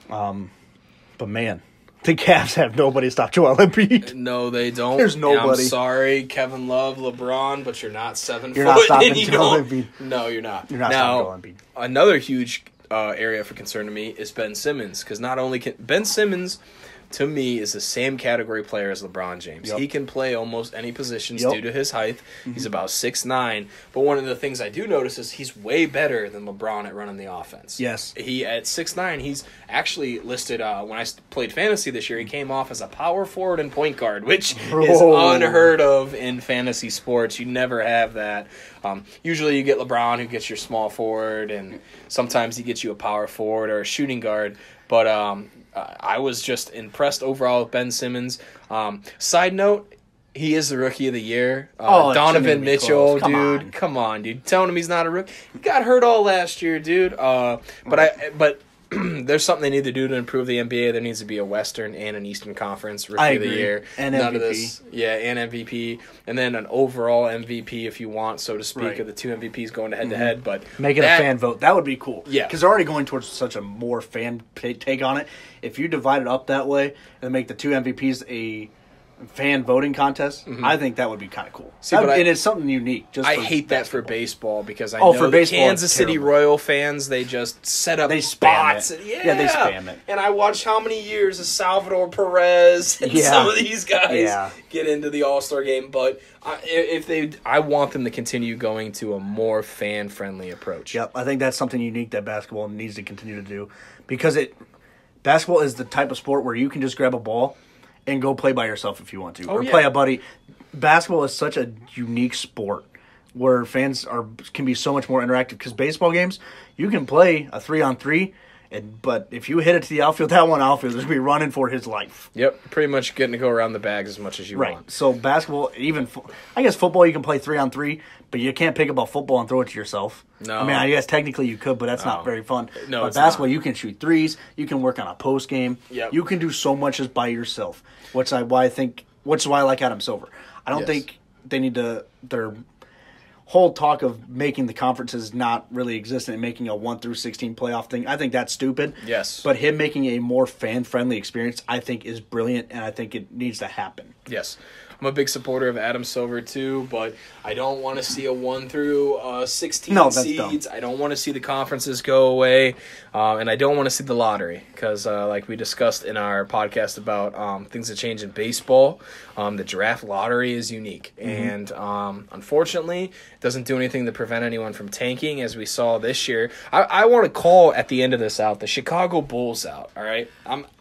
But man, the Cavs have nobody to stop Joel Embiid. No, they don't. There's nobody. I'm sorry, Kevin Love, LeBron, but you're not 7 You're foot. not stopping Joel Embiid. No, you're not. You're not stopping Joel Embiid. Another huge area for concern to me is Ben Simmons, because not only can Ben Simmons to me, is the same category player as LeBron James. He can play almost any positions due to his height. He's about 6'9", but one of the things I do notice is he's way better than LeBron at running the offense. Yes. He, at 6'9", he's actually listed, when I played fantasy this year, he came off as a power forward and point guard, which is unheard of in fantasy sports. You never have that. Usually you get LeBron, who gets your small forward, and sometimes he gets you a power forward or a shooting guard. But I was just impressed overall with Ben Simmons. Side note, he is the rookie of the year. Donovan Mitchell, dude. Come on, dude. Telling him he's not a rookie. He got hurt all last year, dude. But there's something they need to do to improve the NBA. There needs to be a Western and an Eastern Conference Rookie of the Year. And None MVP. Of this, and MVP. And then an overall MVP, if you want, so to speak, of the two MVPs going head-to-head. But make it a fan vote. That would be cool. Yeah. Because they're already going towards such a more fan take on it. If you divide it up that way and make the two MVPs a fan voting contest, I think that would be kind of cool. And it's something unique. I hate that for baseball because I know for the Kansas City Royal fans, they just set up spots. Yeah, they spam it. And I watched how many years of Salvador Perez and some of these guys get into the All-Star game. But I want them to continue going to a more fan-friendly approach. Yep, I think that's something unique that basketball needs to continue to do, because basketball is the type of sport where you can just grab a ball and go play by yourself if you want to, or play a buddy. Basketball is such a unique sport where fans can be so much more interactive, because baseball games, you can play a 3-on-3, but if you hit it to the outfield, that one outfielder is going to be running for his life. Yep, pretty much getting to go around the bags as much as you want. So basketball, I guess football, you can play 3-on-3, but you can't pick up a football and throw it to yourself. No. I mean, I guess technically you could, but that's not very fun. No, but it's basketball, not. you can shoot threes, you can work on a post game. Yep. You can do so much just by yourself, which is why I like Adam Silver. I don't think they need to. Their whole talk of making the conferences not really existent and making a 1-16 playoff thing, I think that's stupid. Yes. But him making a more fan-friendly experience, I think, is brilliant, and I think it needs to happen. Yes. I'm a big supporter of Adam Silver, too, but I don't want to see a 1-16 seeds. Dumb. I don't want to see the conferences go away, and I don't want to see the lottery, because like we discussed in our podcast about things that change in baseball, the draft lottery is unique, and unfortunately, it doesn't do anything to prevent anyone from tanking, as we saw this year. I want to call at the end of this out the Chicago Bulls out, all right?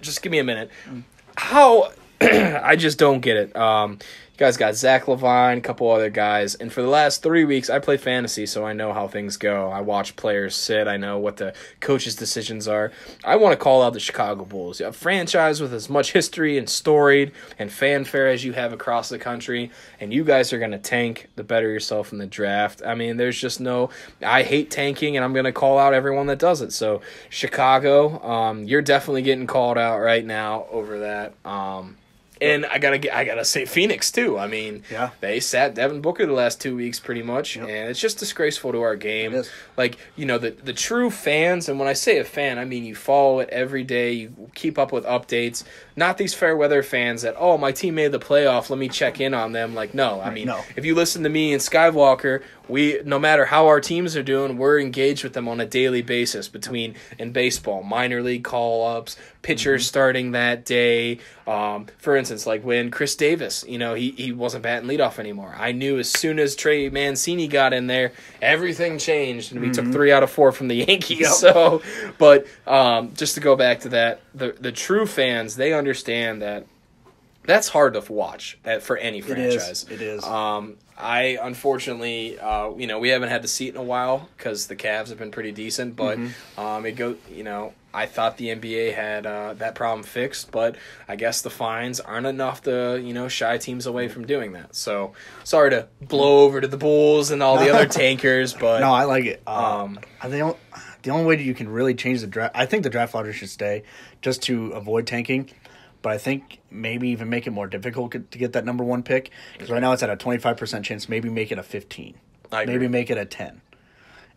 Just give me a minute. How... I just don't get it. You guys got Zach LaVine, a couple other guys, and for the last 3 weeks, I play fantasy, so I know how things go. I watch players sit. I know what the coaches' decisions are. I want to call out the Chicago Bulls, a franchise with as much history and storied and fanfare as you have across the country, and you guys are going to tank to better yourself in the draft. I mean, there's just no... I hate tanking, and I'm going to call out everyone that does it. So, Chicago, you're definitely getting called out right now over that. And I gotta say Phoenix too. I mean, they sat Devin Booker the last 2 weeks pretty much, and it's just disgraceful to our game. Like, the true fans, and when I say a fan, I mean you follow it every day, you keep up with updates. Not these fair weather fans that, oh, my team made the playoff, let me check in on them. Like, no, I mean, if you listen to me and SkiveWalker, no matter how our teams are doing, we're engaged with them on a daily basis in baseball, minor league call-ups, pitchers starting that day. For instance, like when Chris Davis, he wasn't batting leadoff anymore. I knew as soon as Trey Mancini got in there, everything changed, and we took 3 out of 4 from the Yankees. So, but just to go back to that, the true fans, they understand that that's hard to watch for any franchise. It is. I unfortunately, we haven't had the seat in a while because the Cavs have been pretty decent, but I thought the NBA had that problem fixed, but I guess the fines aren't enough to shy teams away from doing that. So sorry to blow over to the Bulls and all the other tankers, but no, I like it. The only way you can really change the draft, I think the draft lottery should stay just to avoid tanking. But I think maybe even make it more difficult to get that number 1 pick. Because right now it's at a 25% chance. Maybe make it a 15. Maybe make it a 10.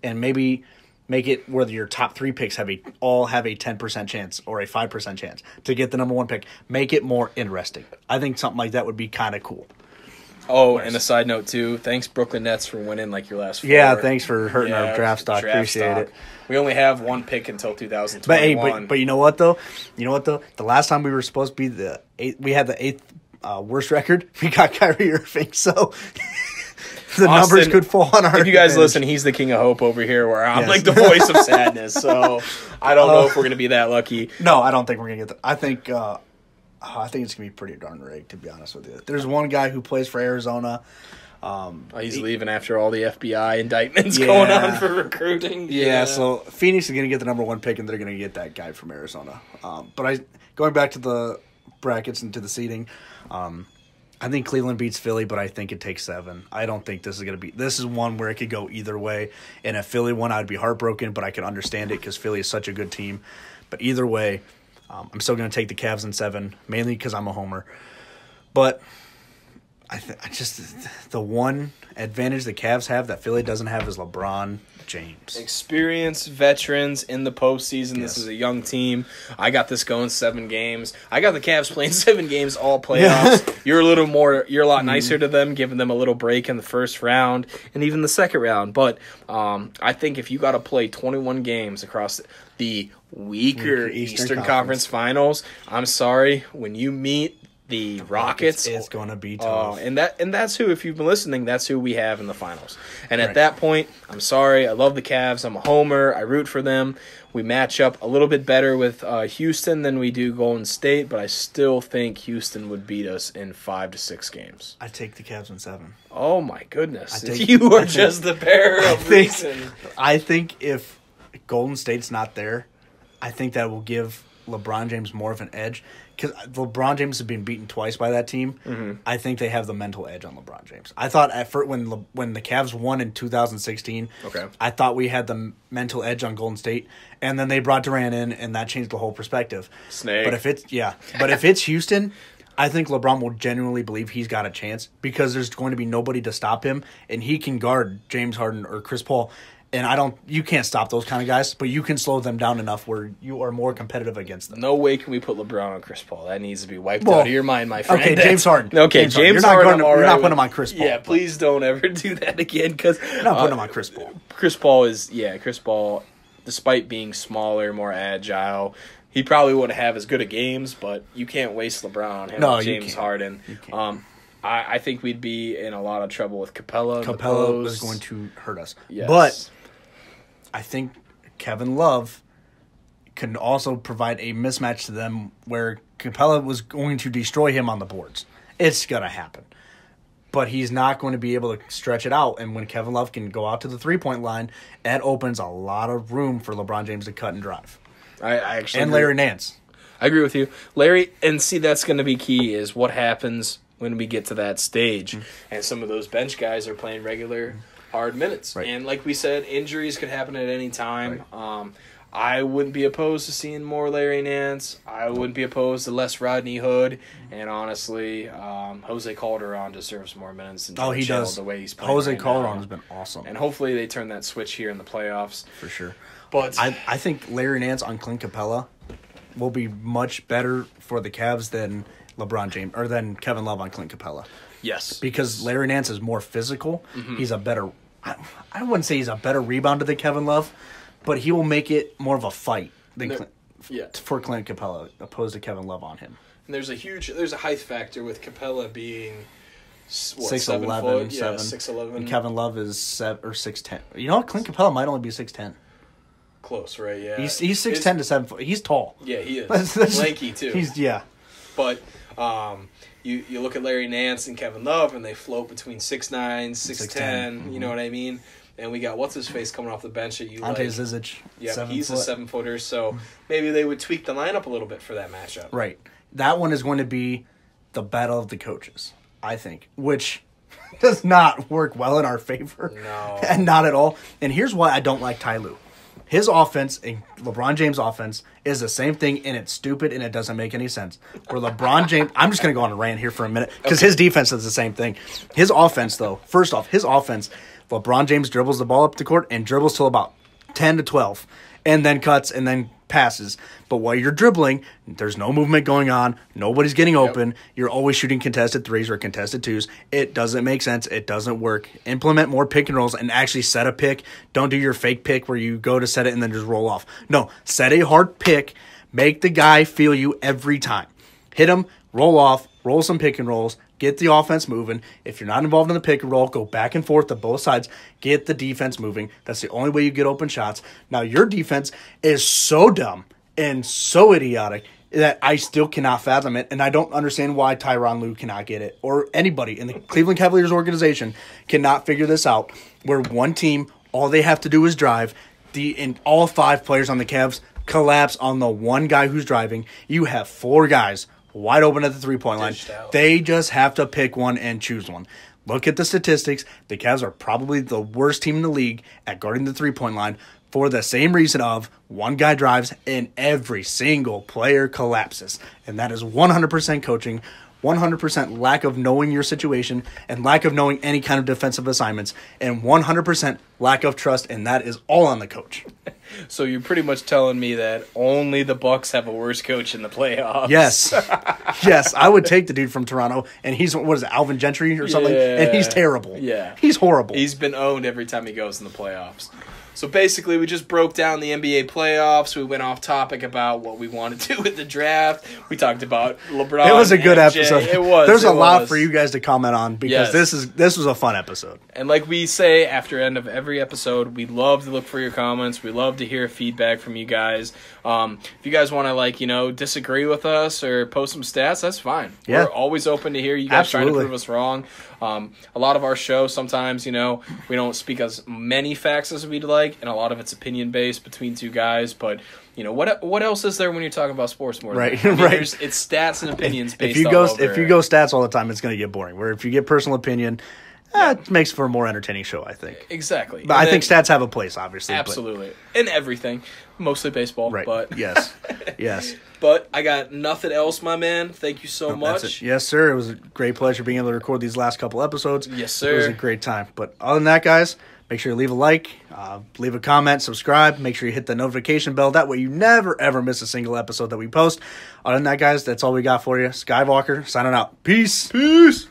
And maybe make it where your top 3 picks all have a 10% chance or a 5% chance to get the number 1 pick. Make it more interesting. I think something like that would be kind of cool. Oh, Nice. and a side note, too. Thanks, Brooklyn Nets, for winning like your last 4. Yeah, thanks for hurting our draft stock. Appreciate it. We only have 1 pick until 2021. But you know what though? The last time we were supposed to be we had the 8th worst record. We got Kyrie Irving, so the numbers could fall on our. If you guys listen, he's the king of hope over here, where I'm like the voice of sadness. So I don't know if we're gonna be that lucky. No, I don't think we're gonna get that. I think it's gonna be pretty darn rigged, to be honest with you. There's one guy who plays for Arizona. He's leaving after all the FBI indictments going on for recruiting. Yeah, so Phoenix is going to get the number 1 pick, and they're going to get that guy from Arizona. But going back to the brackets and to the seeding, I think Cleveland beats Philly, but I think it takes 7. I don't think this is going to be – this is one where it could go either way. And if Philly won, I'd be heartbroken, but I could understand it because Philly is such a good team. But either way, I'm still going to take the Cavs in 7, mainly because I'm a homer. But – the one advantage the Cavs have that Philly doesn't have is LeBron James. Experienced veterans in the postseason. Yes. This is a young team. I got this going 7 games. I got the Cavs playing 7 games all playoffs. Yeah. You're a lot nicer to them, giving them a little break in the first round and even the second round. But I think if you got to play 21 games across the weaker Eastern Conference Finals, I'm sorry, when you meet the Rockets, it's going to be tough. And that's who, if you've been listening, that's who we have in the finals. And at that point, I'm sorry, I love the Cavs. I'm a homer. I root for them. We match up a little bit better with Houston than we do Golden State, but I still think Houston would beat us in 5 to 6 games. I take the Cavs in 7. Oh my goodness! You are just the bearer of reason. I think if Golden State's not there, I think that will give LeBron James more of an edge. Because LeBron James has been beaten twice by that team. Mm-hmm. I think they have the mental edge on LeBron James. I thought at first when the Cavs won in 2016, I thought we had the mental edge on Golden State, and then they brought Durant in, and that changed the whole perspective. Snake. But if it's Houston, I think LeBron will genuinely believe he's got a chance because there's going to be nobody to stop him, and he can guard James Harden or Chris Paul. And you can't stop those kind of guys, but you can slow them down enough where you are more competitive against them. No way can we put LeBron on Chris Paul. That needs to be wiped out of your mind, my friend. Okay, James Harden. Okay, James Harden. You're not putting him on Chris Paul. Yeah, please don't ever do that again. Because you're not putting him on Chris Paul. Chris Paul, despite being smaller, more agile, he probably wouldn't have as good of games, but you can't waste LeBron on him with James Harden. I think we'd be in a lot of trouble with Capella. Capella was going to hurt us. Yes. But I think Kevin Love can also provide a mismatch to them where Capella was going to destroy him on the boards. It's going to happen. But he's not going to be able to stretch it out. And when Kevin Love can go out to the three-point line, that opens a lot of room for LeBron James to cut and drive. I actually and Larry Nance. I agree with you. Larry, and see, that's going to be key is what happens when we get to that stage. Mm-hmm. And some of those bench guys are playing regular hard minutes. Right. And like we said, injuries could happen at any time. Right. I wouldn't be opposed to seeing more Larry Nance. I wouldn't be opposed to less Rodney Hood. And honestly, Jose Calderon deserves more minutes than he does. The way he's playing. Jose Calderon has been awesome. And hopefully they turn that switch here in the playoffs. For sure. But I think Larry Nance on Clint Capella will be much better for the Cavs than LeBron James or than Kevin Love on Clint Capella. Yes. Because Larry Nance is more physical. Mm-hmm. He's a better I wouldn't say he's a better rebounder than Kevin Love, but he will make it more of a fight than for Clint Capella opposed to Kevin Love on him. And there's a height factor with Capella being 6'11", 6'11". And Kevin Love is 6'10". You know what? Clint Capella might only be 6'10". Close, right? Yeah. He's 6'10" to 7 foot. He's tall. Yeah, he is. Lanky too. But you look at Larry Nance and Kevin Love, and they float between 6'9", 6'10". Mm-hmm. You know what I mean? And we got what's his face coming off the bench that you Ante Zizic. Yeah, he's a 7-footer. So maybe they would tweak the lineup a little bit for that matchup. Right. That one is going to be the battle of the coaches, I think, which does not work well in our favor. No. And not at all. And here's why I don't like Ty Lue. His offense and LeBron James' offense is the same thing, and it's stupid, and it doesn't make any sense. Where LeBron James – I'm just going to go on a rant here for a minute because his defense is the same thing. His offense, though, first off, LeBron James dribbles the ball up the court and dribbles till about 10 to 12 and then cuts and then passes. But while you're dribbling, there's no movement going on. Nobody's getting open. You're always shooting contested threes or contested twos. It doesn't make sense. It doesn't work. Implement more pick and rolls and actually set a pick. Don't do your fake pick where you go to set it and then just roll off. No, set a hard pick. Make the guy feel you every time. Hit him, roll off, roll some pick and rolls. Get the offense moving. If you're not involved in the pick and roll, go back and forth to both sides. Get the defense moving. That's the only way you get open shots. Now, your defense is so dumb and so idiotic that I still cannot fathom it, and I don't understand why Tyronn Lue cannot get it, or anybody in the Cleveland Cavaliers organization cannot figure this out, where one team, all they have to do is drive, and all 5 players on the Cavs collapse on the one guy who's driving. You have 4 guys wide open at the three-point line. They just have to pick one and choose one. Look at the statistics. The Cavs are probably the worst team in the league at guarding the three-point line for the same reason of one guy drives and every single player collapses. And that is 100% coaching, 100% lack of knowing your situation, and lack of knowing any kind of defensive assignments, and 100% lack of trust, and that is all on the coach. So you're pretty much telling me that only the Bucks have a worse coach in the playoffs. Yes. Yes, I would take the dude from Toronto, and he's, what is it, Alvin Gentry or something? Yeah. And he's terrible. Yeah. He's horrible. He's been owned every time he goes in the playoffs. So basically, we just broke down the NBA playoffs. We went off topic about what we want to do with the draft. We talked about LeBron. It was a good MJ. episode. It was. There's a lot for you guys to comment on because Yes. this was a fun episode. And like we say after end of every episode, we love to look for your comments. We love to hear feedback from you guys. If you guys want to disagree with us or post some stats, that's fine. Yeah. We're always open to hear you guys Absolutely. trying to prove us wrong. A lot of our show sometimes, we don't speak as many facts as we'd like, and a lot of it's opinion based between 2 guys. But what else is there when you're talking about sports more? Right, than that? right. It's stats and opinions based. If you go stats all the time, it's going to get boring. Where if you get personal opinion, it makes for a more entertaining show, I think. Exactly. But I think stats have a place, obviously. Absolutely. In everything. Mostly baseball. Right. But Yes. Yes. But I got nothing else, my man. Thank you so much. That's it. Yes, sir. It was a great pleasure being able to record these last couple episodes. Yes, sir. It was a great time. But other than that, guys, make sure you leave a like, leave a comment, subscribe. Make sure you hit the notification bell. That way you never, ever miss a single episode that we post. Other than that, guys, that's all we got for you. SkiveWalker signing out. Peace. Peace.